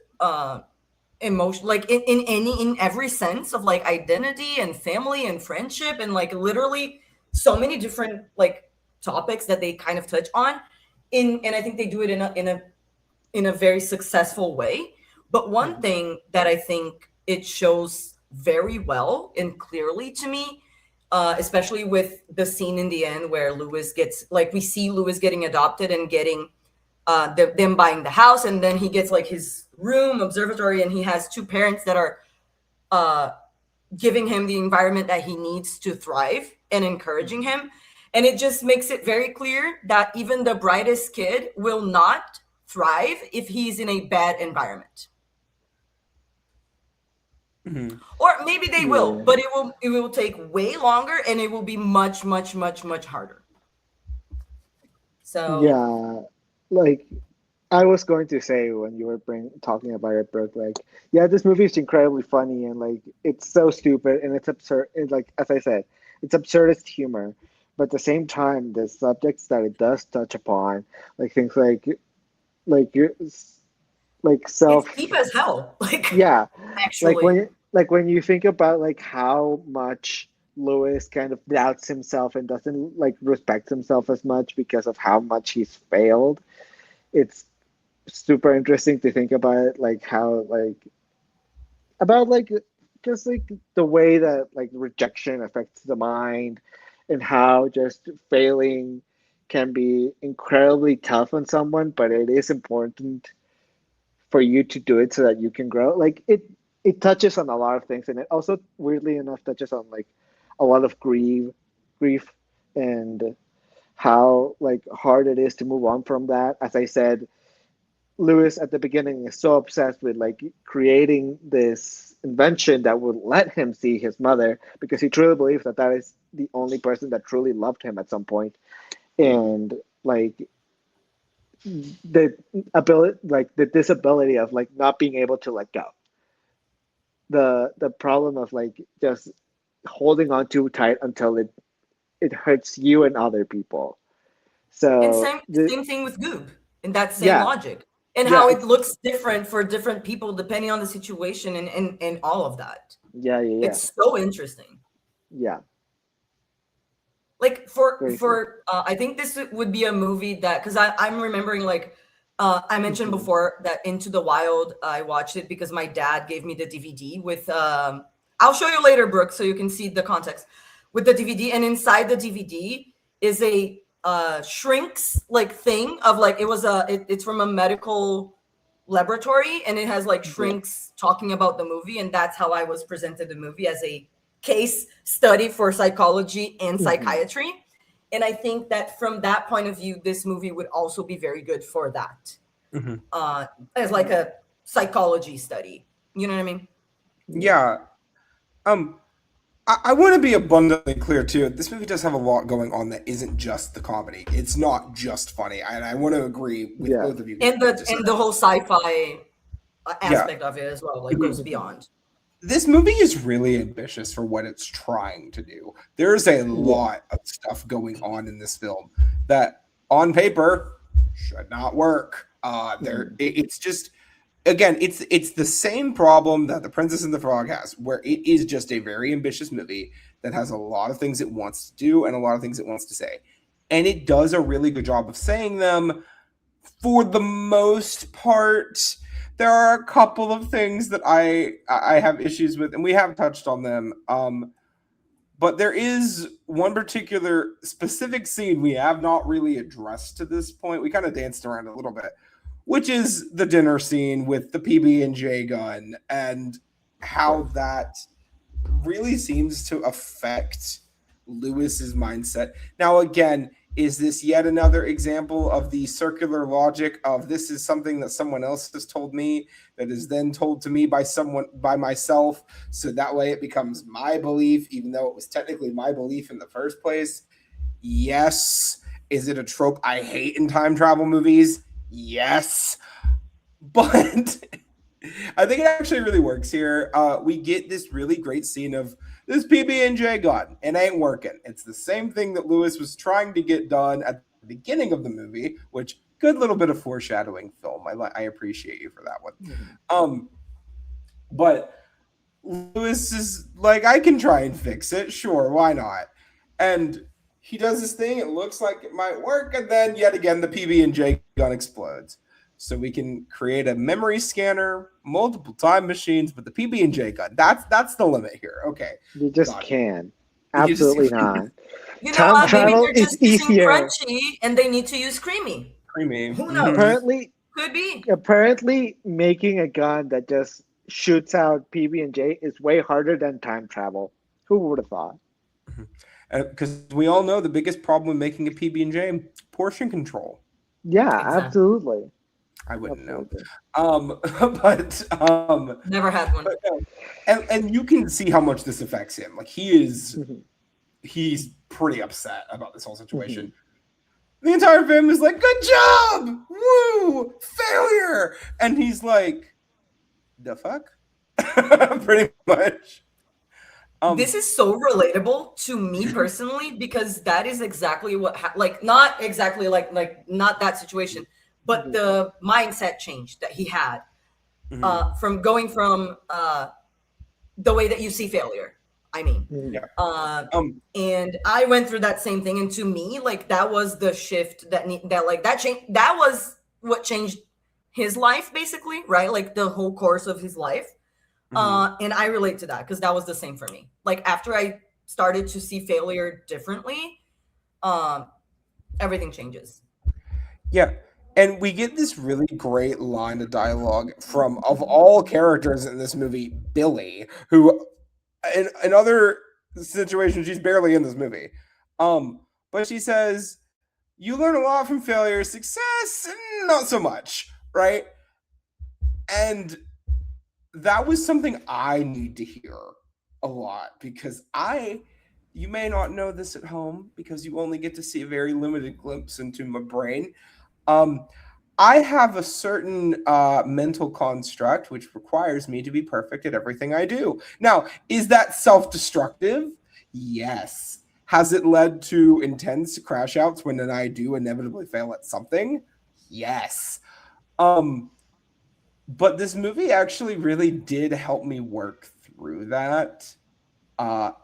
emotion, like in every sense of like identity and family and friendship and like literally so many different like topics that they kind of touch on and I think they do it in a very successful way. But one thing that I think it shows very well and clearly to me, especially with the scene in the end where Lewis gets, like, we see Lewis getting adopted and getting them buying the house, and then he gets like his room, observatory, and he has 2 parents that are giving him the environment that he needs to thrive and encouraging him. And it just makes it very clear that even the brightest kid will not thrive if he's in a bad environment. Mhm. Or maybe they will, Yeah. but it will take way longer and it will be much, much, much, much harder. So Yeah, like I was going to say when you were talking about it, Brooke, like, yeah, this movie is incredibly funny and like it's so stupid and it's absurd. It's like, as I said, it's absurdist humor, but at the same time, the subjects that it does touch upon, like things like you like it's self, deep as hell. Like yeah, actually. like when you think about like how much Lewis kind of doubts himself and doesn't like respect himself as much because of how much he's failed. It's super interesting to think about it, like how like about like just like the way that like rejection affects the mind and how just failing can be incredibly tough on someone, but it is important for you to do it so that you can grow. Like it touches on a lot of things, and it also weirdly enough touches on like a lot of grief and how like hard it is to move on from that. As I said, Lewis at the beginning is so obsessed with like creating this invention that would let him see his mother because he truly believes that that is the only person that truly loved him at some point. And like the ability, like the disability of like not being able to let go, the problem of like just holding on too tight until it hurts you and other people. And So same thing with Goob in that same yeah, logic. And yeah, how it looks different for different people depending on the situation and all of that. yeah, It's so interesting. yeah, Like very true. for I think this would be a movie that because I'm remembering like I mentioned Mhm. before that Into the Wild I watched it because my dad gave me the DVD with I'll show you later, Brooke, so you can see the context with the DVD, and inside the DVD is a shrinks like thing of like it's from a medical laboratory and it has like Yeah. shrinks talking about the movie, and that's how I was presented the movie as a case study for psychology and Mhm. psychiatry. And I think that from that point of view, this movie would also be very good for that, Mhm. as like a psychology study. You know what I mean? Yeah. Yeah. Um, I want to be abundantly clear too. This movie does have a lot going on that isn't just the comedy. It's not just funny, and I want to agree with Yeah. both of you And here. Just so the whole sci-fi yeah, aspect of it as well, like goes Mhm. beyond. this movie is really ambitious for what it's trying to do. There's a Yeah. lot of stuff going on in this film that, on paper, should not work. Mhm. It's just again, it's the same problem that The Princess and the Frog has, where it is just a very ambitious movie that has a lot of things it wants to do and a lot of things it wants to say, and it does a really good job of saying them for the most part. There are a couple of things that I have issues with, and we have touched on them. But there is one particular specific scene we have not really addressed to this point. We kind of danced around a little bit, which is the dinner scene with the PB&J gun and how Right. that really seems to affect Lewis's mindset. Now, again, is this yet another example of the circular logic of this is something that someone else has told me that is then told to me by someone by myself, so that way it becomes my belief even though it was technically my belief in the first place? Yes. Is it a trope I hate in time travel movies? Yes. But I think it actually really works here. We get this really great scene of this PB&J gun. It ain't working. It's the same thing that Lewis was trying to get done at the beginning of the movie, which good little bit of foreshadowing film. I appreciate you for that one. Mhm. Um, but Lewis is like, I can try and fix it. Sure, why not? And he does this thing. It looks like it might work, and then yet again, the PB&J gun explodes. So we can create a memory scanner, multiple time machines, but the PB&J gun. That's the limit here. Okay, You just got it. can't. You just Absolutely not. You know Time what? Maybe travel they're is just using easier. crunchy and they need to use creamy. creamy. Who Mm-hmm. knows? Apparently, Could be. apparently, making a gun that just shoots out PB&J is way harder than time travel. Who would have thought? because we all know the biggest problem with making a PB&J, portion control. Yeah, Exactly. absolutely. I wouldn't Absolutely. know. But Never had one. no. And you can see how much this affects him. Like he's pretty upset about this whole situation. The entire family's like, "Good job! Woo! Failure!" And he's like, "The fuck?" Pretty much. This is so relatable to me personally because that is exactly what like not exactly like not that situation, but the mindset change that he had from going from the way that you see failure. I mean, and I went through that same thing, and to me, like that was the shift that changed. That was what changed his life, basically, right? Like the whole course of his life. And I relate to that because that was the same for me. Like after I started to see failure differently, everything changes. Yeah. And we get this really great line of dialogue from, of all characters in this movie, Billy, who in other situations, she's barely in this movie. But she says, "You learn a lot from failure, success, not so much," right? And that was something I need to hear a lot because you may not know this at home because you only get to see a very limited glimpse into my brain. I have a certain mental construct which requires me to be perfect at everything I do. Now, is that self-destructive? Yes. Has it led to intense crash outs when I do inevitably fail at something? Yes. But this movie actually really did help me work through that. And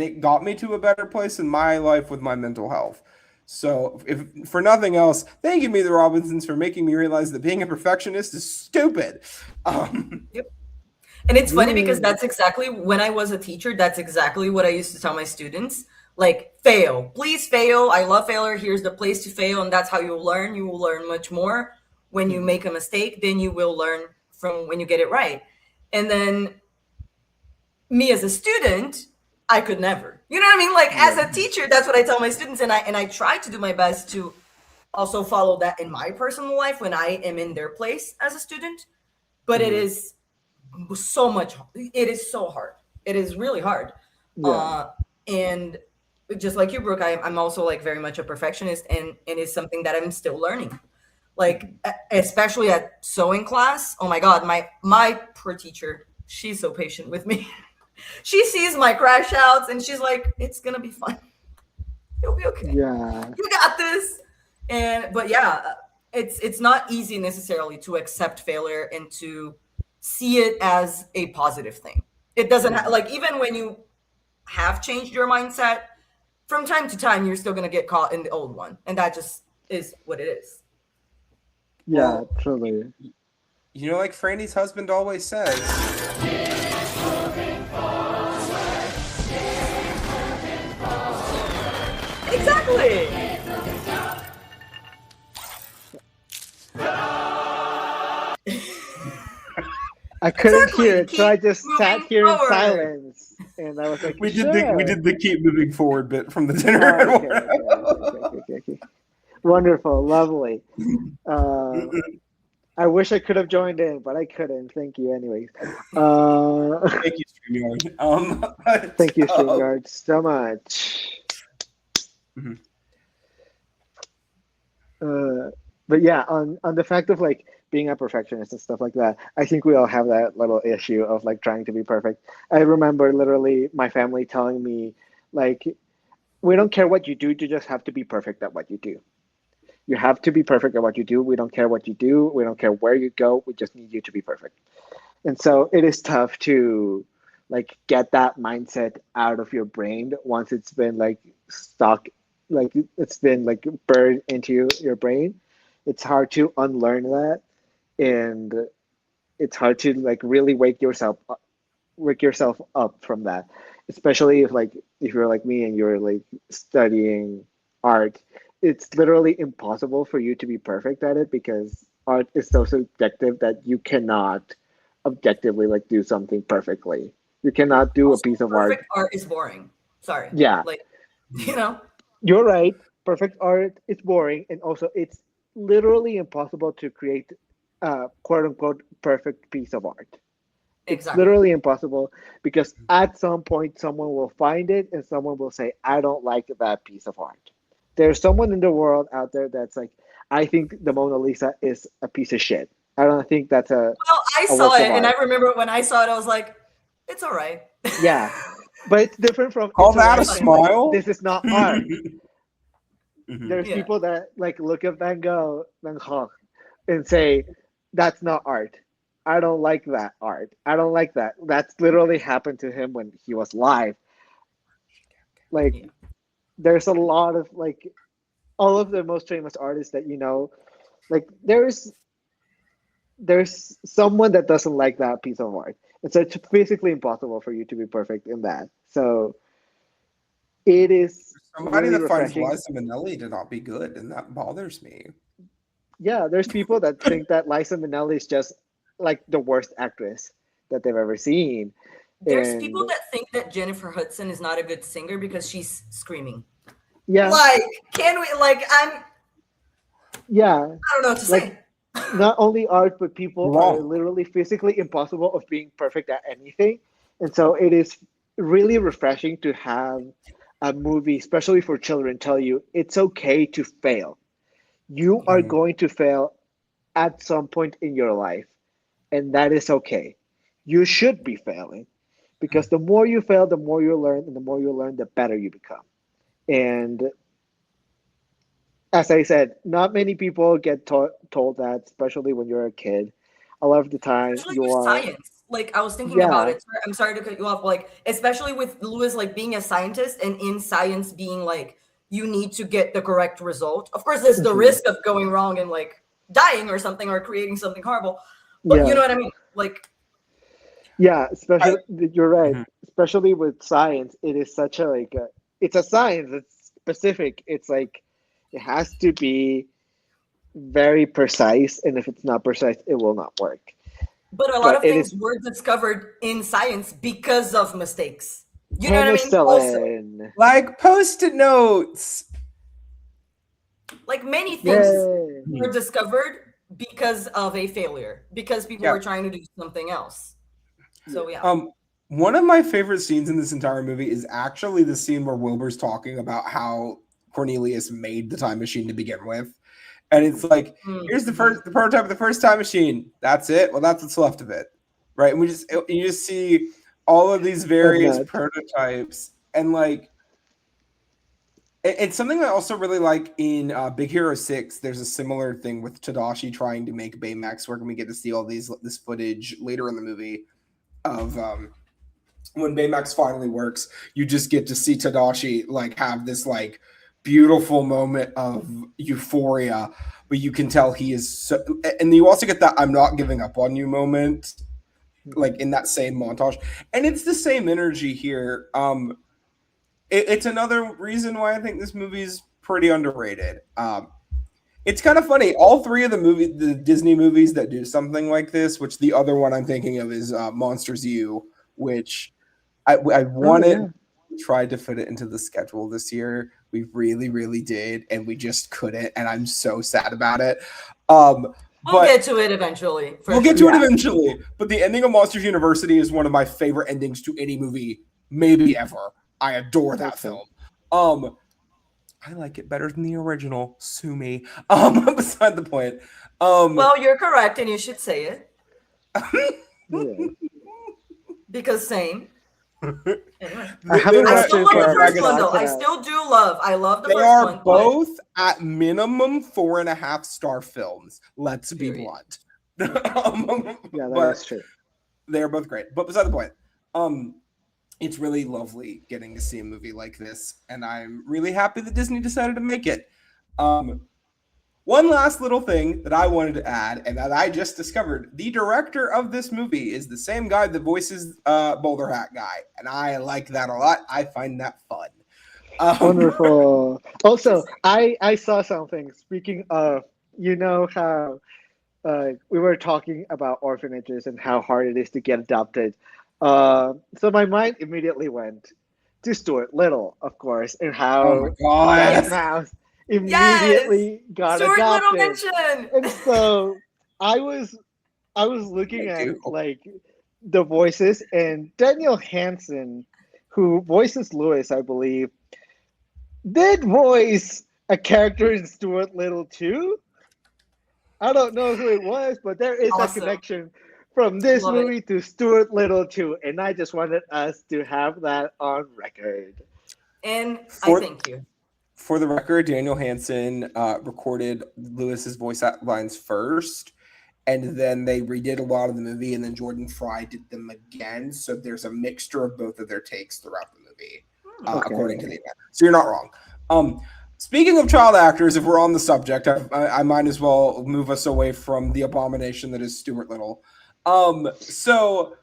it got me to a better place in my life with my mental health. So, if for nothing else, thank you, Meet the Robinsons, for making me realize that being a perfectionist is stupid. Yep. And it's funny because that's exactly when I was a teacher. That's exactly what I used to tell my students. Like, fail. Please fail. I love failure. Here's the place to fail. And that's how you'll learn. You will learn much more when you make a mistake than you will learn from when you get it right. And then me as a student, I could never. You know what I mean? Like as a teacher, that's what I tell my students, and I try to do my best to also follow that in my personal life when I am in their place as a student. But it is so much. It is so hard. It is really hard. And just like you, Brooke, I'm also like very much a perfectionist, and it's something that I'm still learning. Like especially at sewing class. Oh my God, my poor teacher. She's so patient with me. She sees my crash outs and she's like, "It's gonna be fun. You'll be okay. Yeah, You got this." But yeah, it's not easy necessarily to accept failure and to see it as a positive thing. It doesn't like even when you have changed your mindset, from time to time you're still gonna get caught in the old one, and that just is what it is. Yeah, truly. You know, like Franny's husband always says. Exactly. I couldn't Exactly. hear it, so I just sat Moving here in forward. silence, and I was like, We sure. did the keep moving forward bit from the dinner. Okay. Wonderful, lovely. I wish I could have joined in, but I couldn't. Thank you, anyways. Thank you, StreamYard. Thank you, StreamYard, so much. But yeah, on the fact of like being a perfectionist and stuff like that, I think we all have that little issue of like trying to be perfect. I remember literally my family telling me, like, we don't care what you do, you just have to be perfect at what you do. You have to be perfect at what you do. We don't care what you do. We don't care where you go. We just need you to be perfect. And so it is tough to like get that mindset out of your brain once it's been like stuck, like it's been like burned into your brain. It's hard to unlearn that, and it's hard to like really wake yourself up from that, especially if you're like me and you're like studying art. It's literally impossible for you to be perfect at it because art is so subjective that you cannot objectively like do something perfectly. You cannot do Also, a piece of perfect art. art is boring. Sorry. Yeah. Like, you know? You're right. Perfect art is boring, and also it's literally impossible to create a quote unquote perfect piece of art. It's Exactly. literally impossible because at some point someone will find it and someone will say, I don't like that piece of art. There's someone in the world out there that's like, I think the Mona Lisa is a piece of shit. I don't think that's Well, I a saw work of it, and I art. remember when I saw it, I was like, it's all right. Yeah. But it's different from Call it's that a alright saying like smile? this is not art. Mhm. There's Yeah. people that like look at Van Gogh and say, that's not art. I don't like that art. I don't like that. That's literally happened to him when he was live. Like Yeah. there's a lot of like all of the most famous artists that like there's someone that doesn't like that piece of art. And so it's basically impossible for you to be perfect in that. So it is Somebody really that finds refreshing. Liza Minnelli to not be good, and that bothers me. Yeah, there's people that think that Liza Minnelli is just like the worst actress that they've ever seen. There's And people that think that Jennifer Hudson is not a good singer because she's screaming. yeah, Like, can we, like, yeah, I don't know what to like say. not only art, but You're people are wrong. literally physically impossible of being perfect at anything. And so it is really refreshing to have a movie, especially for children, tell you it's okay to fail. You are Mhm. going to fail at some point in your life, and that is okay. You should be failing because the more you fail, the more you learn, and the more you learn, the better you become. And as I said, not many people get told that, especially when you're a kid. A lot of the time, Especially you with are, science. Like, I was thinking about yeah, it. I'm sorry to cut you off. Like, especially with Lewis, like, being a scientist and in science being like, you need to get the correct result. Of course, there's the mhm, risk of going wrong and like dying or something or creating something horrible. But you yeah, know what I mean? Like, yeah. I, Especially, you're right. Mhm. Especially with science, it is such a like, it's a science. It's specific. It's like it has to be very precise, and if it's not precise, it will not work. but a lot But of it is things were discovered in science because of mistakes. You know what I mean? Also, penicillin. Like post-it notes. like many things Yay! were Mhm. discovered because of a failure, because people Yeah. were trying to do something else. Yeah. So yeah. One of my favorite scenes in this entire movie is actually the scene where Wilbur's talking about how Cornelius made the time machine to begin with. And it's like, here's Mm-hmm. the prototype of the first time machine. That's it. Well, that's what's left of it. Right. And you just see all of these But various not. prototypes. And like, it's something I also really like in Big Hero 6. There's a similar thing with Tadashi trying to make Baymax work. And we get to see all this footage later in the movie of when Baymax finally works, you just get to see Tadashi like have this like beautiful moment of euphoria, but you can tell he is so, and you also get that I'm not giving up on you moment, like in that same montage, and it's the same energy here. It's another reason why I think this movie is pretty underrated. It's kind of funny. All three of the Disney movies that do something like this, which the other one I'm thinking of is Monsters U, which I Oh wanted yeah. tried to fit it into the schedule this year. We really, really did, and we just couldn't, and I'm so sad about it. We'll But get to it eventually, for we'll get sure. to it Yeah. eventually. But the ending of Monsters University is one of my favorite endings to any movie, maybe ever. I adore that That's film. fun. I like it better than the original. Sue me. Beside the point. Well, you're correct, and you should say it Yeah. because same. Anyway, I they haven't I don't watched still it love for the a first bit, so one I though. I cannot. still do love. I love the They first are one, but both at minimum 4.5-star films. Let's be period. blunt. Yeah, that But is true. they are both great. But beside the point, um, it's really lovely getting to see a movie like this, and I'm really happy that Disney decided to make it. Um, one last little thing that I wanted to add, and that I just discovered: the director of this movie is the same guy that voices Boulder Hat Guy, and I like that a lot. I find that fun. Um, Wonderful. Also, Interesting. I saw something. Speaking of, you know how we were talking about orphanages and how hard it is to get adopted. So my mind immediately went, to Stuart Little, of course, and Oh my how god. that mouse immediately got Stuart Little adopted. mention. And so I was looking Thank at you. like the voices, and Daniel Hansen, who voices Lewis, I believe, did voice a character in Stuart Little too. I don't know who it was, but there is a Awesome. connection from this Love it. movie to Stuart Little too, and I just wanted us to have that on record. And For- I thank you. For the record, Daniel Hansen recorded Lewis's voice lines first, and then they redid a lot of the movie, and then Jordan Fry did them again. So there's a mixture of both of their takes throughout the movie, Okay. according to the event. So you're not wrong. Speaking of child actors, if we're on the subject, I might as well move us away from the abomination that is Stuart Little. So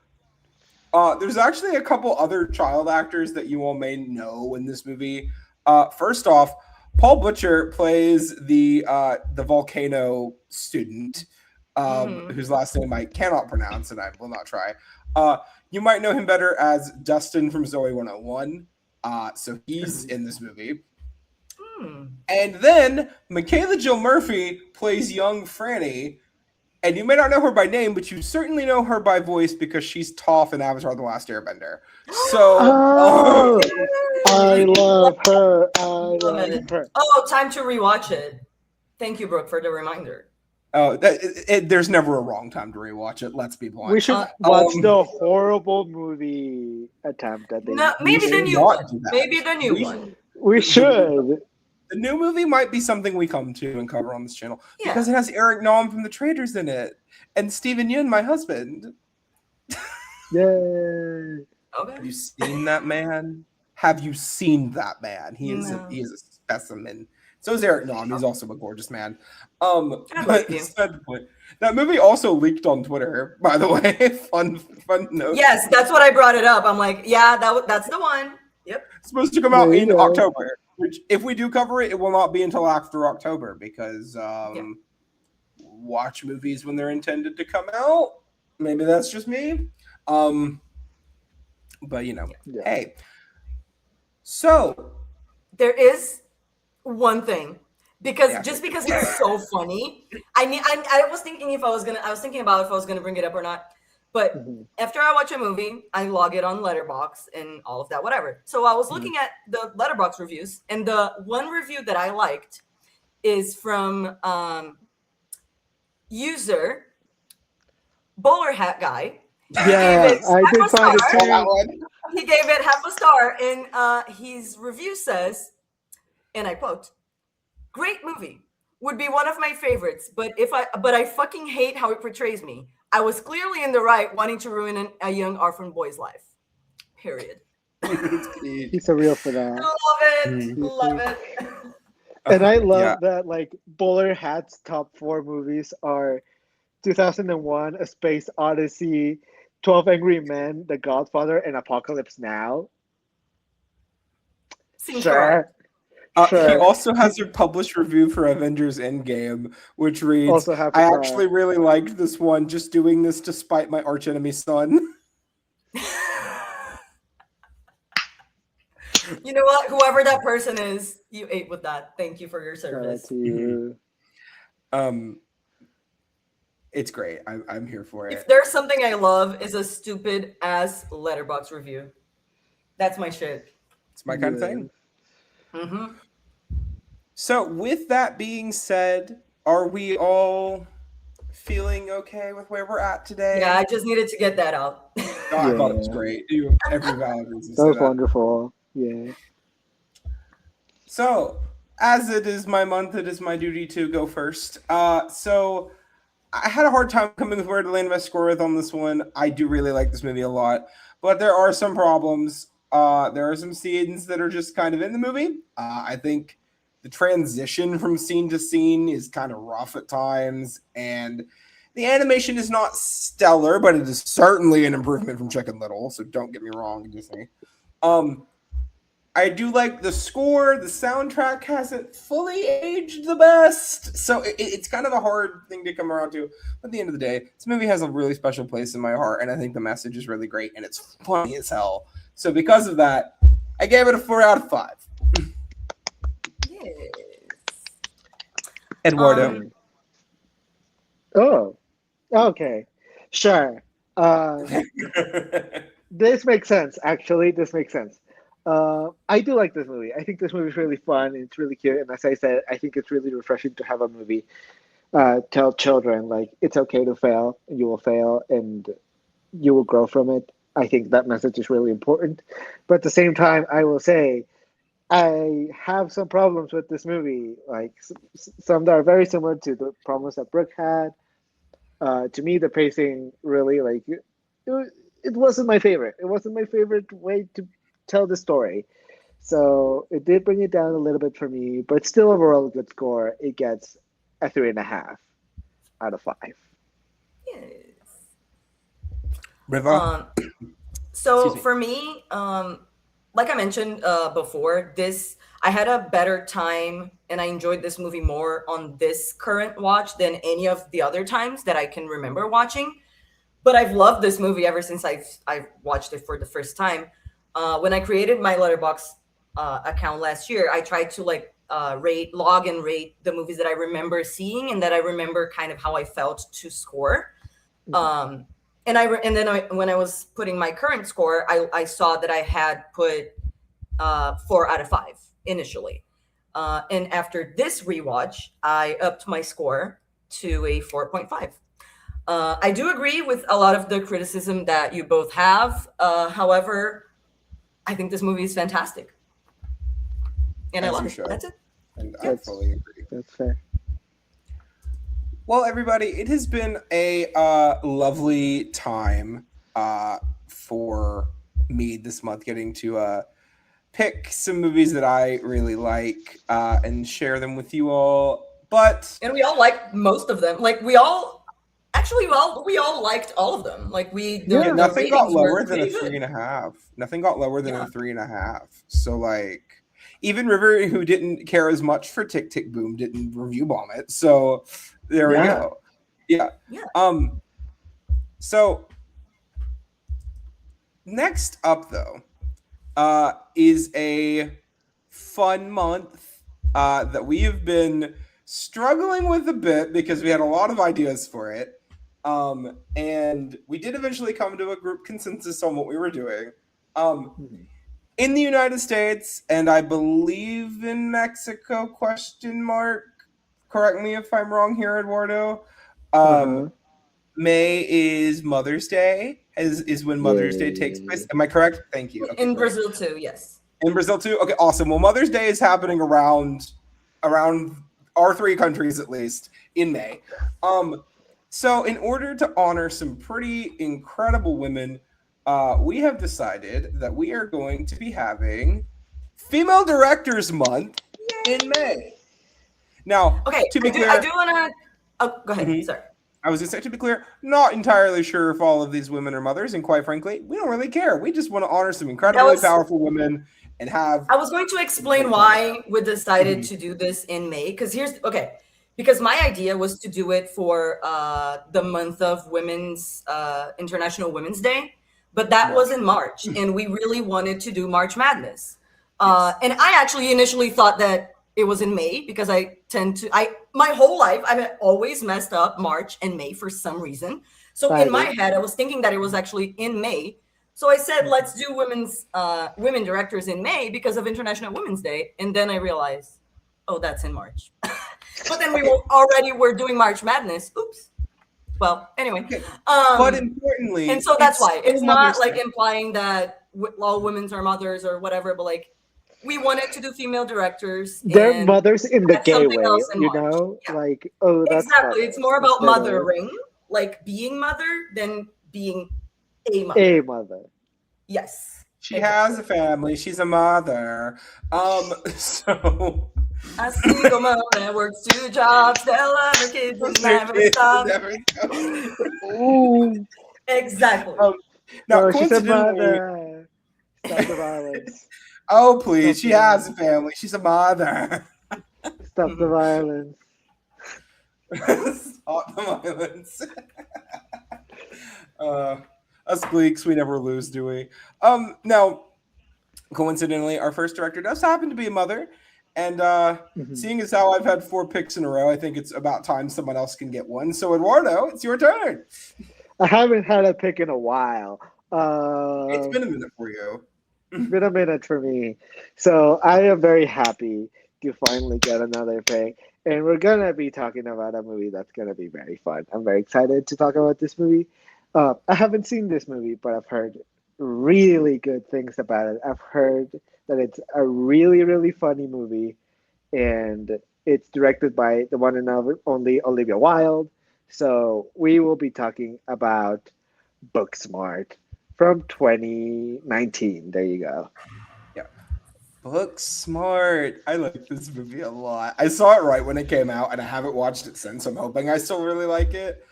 there's actually a couple other child actors that you all may know in this movie. First off, Paul Butcher plays the volcano student, whose last name I cannot pronounce and I will not try. You might know him better as Dustin from Zoe 101. So he's in this movie. And then Michaela Jill Murphy plays young Franny. And you may not know her by name, but you certainly know her by voice because she's Toph in Avatar: The Last Airbender. So, I love her. I love her. Oh, time to rewatch it. Thank you, Brooke, for the reminder. There's never a wrong time to rewatch it. Let's be blunt. We should watch the horrible movie attempt that they No, maybe the should new not one. do that. Maybe the new one. We should. The new movie might be something we come to and cover on this channel Yeah. because it has Eric Nam from The Traders in it and Steven Yeun, my husband. Yay. Okay. Have you seen that man? Have you seen that man? He is No. he is a specimen. So is Eric Nam. He's also a gorgeous man. I But believe you. beside the point, that movie also leaked on Twitter, by the way. fun note. Yes, that's what I brought it up. I'm like, yeah, that's the one. Yep. It's supposed to come out There you in go. October. Which, if we do cover it, it will not be until after October because watch movies when they're intended to come out. Maybe that's just me. But Yeah. hey. So There is one thing because Yeah. just because it's so funny, I was thinking about if I was gonna bring it up or not. But after I watch a movie, I log it on Letterboxd and all of that, whatever. So I was looking at the Letterboxd reviews, and the one review that I liked is from user Bowler Hat Guy. Yeah, He gave it I half did a find star. it that too. one. He gave it half a star, and his review says, and I quote, "Great movie. Would be one of my favorites, but I fucking hate how it portrays me. I was clearly in the right wanting to ruin a young orphan boy's life. Period." He's a real for that. Love it. Love it. And I love Yeah. that like Bowler Hat's top 4 movies are 2001, A Space Odyssey, 12 Angry Men, The Godfather, and Apocalypse Now. Seems correct. Sure. He Sure. also has a published review for Avengers Endgame, which reads, Also have I a actually really liked this one, just doing this to spite my archenemy son. You know what? Whoever that person is, you ate with that. Thank you for your Shout out service. to you. It's great. I'm here for If it. there's something I love, is a stupid ass Letterboxd review. That's my shit. It's my kind of thing. Mm-hmm. So with that being said, are we all feeling okay with where we're at today? Yeah, I just needed to get that out. Oh, I thought it was Yeah. great. You have every valid reason to That say was that. wonderful. Yeah. So, as it is my month, it is my duty to go first. So I had a hard time coming with where to land my score with on this one. I do really like this movie a lot, but there are some problems. There are some scenes that are just kind of in the movie. I think the transition from scene to scene is kind of rough at times, and the animation is not stellar, but it is certainly an improvement from Chicken Little, so don't get me wrong, Disney. I do like the score. The soundtrack hasn't fully aged the best, so it's kind of a hard thing to come around to. But at the end of the day, this movie has a really special place in my heart, and I think the message is really great, and it's funny as hell. So because of that, I gave it a 4 out of 5. Yes. Eduardo. Oh, okay. Sure. This makes sense, actually. This makes sense. I do like this movie. I think this movie is really fun. It's really cute. And as I said, I think it's really refreshing to have a movie tell children, like, it's okay to fail, and you will fail, and you will grow from it. I think that message is really important. But at the same time, I will say, I have some problems with this movie, like some that are very similar to the problems that Brooke had. To me, the pacing really it wasn't my favorite. It wasn't my favorite way to tell the story. So it did bring it down a little bit for me, but still overall a good score. It gets a 3.5 out of 5. Yes. River. So Excuse me. for me, like I mentioned before, I had a better time and I enjoyed this movie more on this current watch than any of the other times that I can remember watching. But I've loved this movie ever since I've watched it for the first time. When I created my Letterboxd account last year, I tried to log and rate the movies that I remember seeing and that I remember kind of how I felt to score. When I was putting my current score, I saw that I had put 4 out of 5 initially. And after this rewatch, I upped my score to a 4.5. I do agree with a lot of the criticism that you both have. However, I think this movie is fantastic. And I love it. That's it. And I fully agree. That's fair. Well, everybody, it has been a lovely time for me this month getting to pick some movies that I really like and share them with you all. And we all like most of them. Like we all liked all of them. Like nothing got lower than a 3.5. Nothing got lower than a 3.5. So like even River, who didn't care as much for Tick Tick Boom, didn't review bomb it. So there we go. Yeah. So next up though is a fun month that we have been struggling with a bit because we had a lot of ideas for it. And we did eventually come to a group consensus on what we were doing. In the United States, and I believe in Mexico, ? Correct me if I'm wrong here, Eduardo. May is Mother's Day, is when Mother's Day takes place. Am I correct? Thank you. Okay, in Brazil too, yes. In Brazil too? Okay, awesome. Well, Mother's Day is happening around our 3 countries at least in May. So in order to honor some pretty incredible women, we have decided that we are going to be having Female Directors Month in May. Now, to be clear, I do want to. Oh, go ahead. Sorry. I was going to say, to be clear, not entirely sure if all of these women are mothers, and quite frankly, we don't really care. We just want to honor some incredibly powerful women and have. I was going to explain why we decided to do this in May, because my idea was to do it for the month of International Women's Day, but that was in March, and we really wanted to do March Madness. And I actually initially thought that it was in May because my whole life, I've always messed up March and May for some reason. So in my head, I was thinking that it was actually in May. So I said, let's do women directors in May because of International Women's Day. And then I realized, oh, that's in March. But then we were doing March Madness. Oops. Well, anyway. But importantly. And so that's why. It's not like implying that all women are mothers or whatever, but like we wanted to do female directors. They're mothers in the gay way, you know? Yeah. Like, oh, that's exactly. It's more about mothering, like being mother than being a mother. A mother. Yes. She has a family. She's a mother. So a single mom that works 2 jobs, tell other kids and never stop. Ooh. Exactly. Now, she's a mother. Stop the violence. Oh, please. She has a family. She's a mother. Stop the violence. Stop the violence. Us Gleeks, we never lose, do we? Now, coincidentally, our first director does happen to be a mother. And Mhm. seeing as how I've had 4 picks in a row, I think it's about time someone else can get one. So, Eduardo, it's your turn. I haven't had a pick in a while. It's been a minute for you. It's been a minute for me. So I am very happy to finally get another pick. And we're going to be talking about a movie that's going to be very fun. I'm very excited to talk about this movie. I haven't seen this movie, but I've heard really good things about it. I've heard that it's a really, really funny movie. And it's directed by the one and only Olivia Wilde. So we will be talking about Booksmart from 2019. There you go. Yeah. Booksmart. I like this movie a lot. I saw it right when it came out, and I haven't watched it since. I'm hoping I still really like it.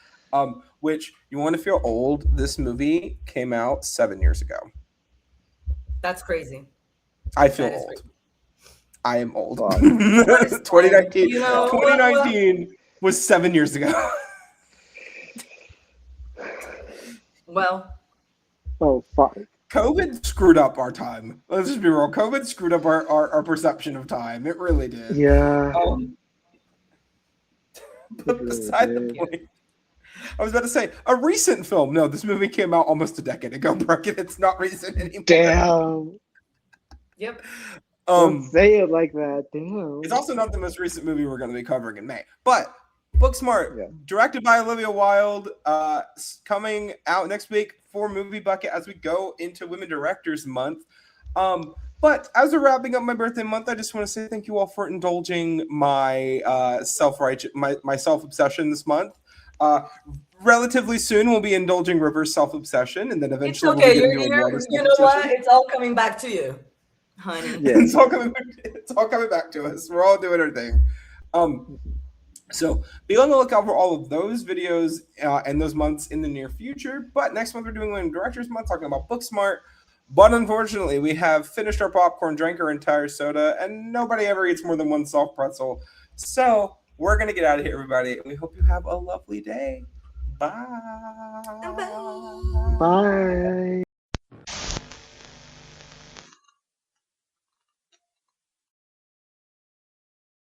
Which, you want to feel old? This movie came out 7 years ago. That's crazy. I feel That is old. crazy. I am old. Fuck. 2019. You know, 2019 was 7 years ago. Well, Oh, fuck. COVID screwed up our time. Let's just be real. COVID screwed up our perception of time. It really did. Yeah. But It really beside the did. point, I was about to say a recent film. No, this movie came out almost a decade ago, Brooke, and it's not recent anymore. Damn. yep. Don't say it like that. Damn. It's also not the most recent movie we're going to be covering in May. But Booksmart, Yeah. directed by Olivia Wilde, coming out next week for Movie Bucket as we go into Women Directors Month. But as we're wrapping up my birthday month, I just want to say thank you all for indulging my my self-obsession this month. Relatively soon, we'll be indulging River's self-obsession, and then It's eventually okay. we'll be doing Eduardo's You know what? self-obsession. It's all coming back to you, honey. Yeah. It's all coming back to us. We're all doing our thing. So be on the lookout for all of those videos and those months in the near future. But next month we're doing Women Directors Month, talking about Booksmart. But unfortunately, we have finished our popcorn, drank our entire soda, and nobody ever eats more than one soft pretzel. So we're gonna get out of here, everybody. And we hope you have a lovely day. Bye. Bye. Bye.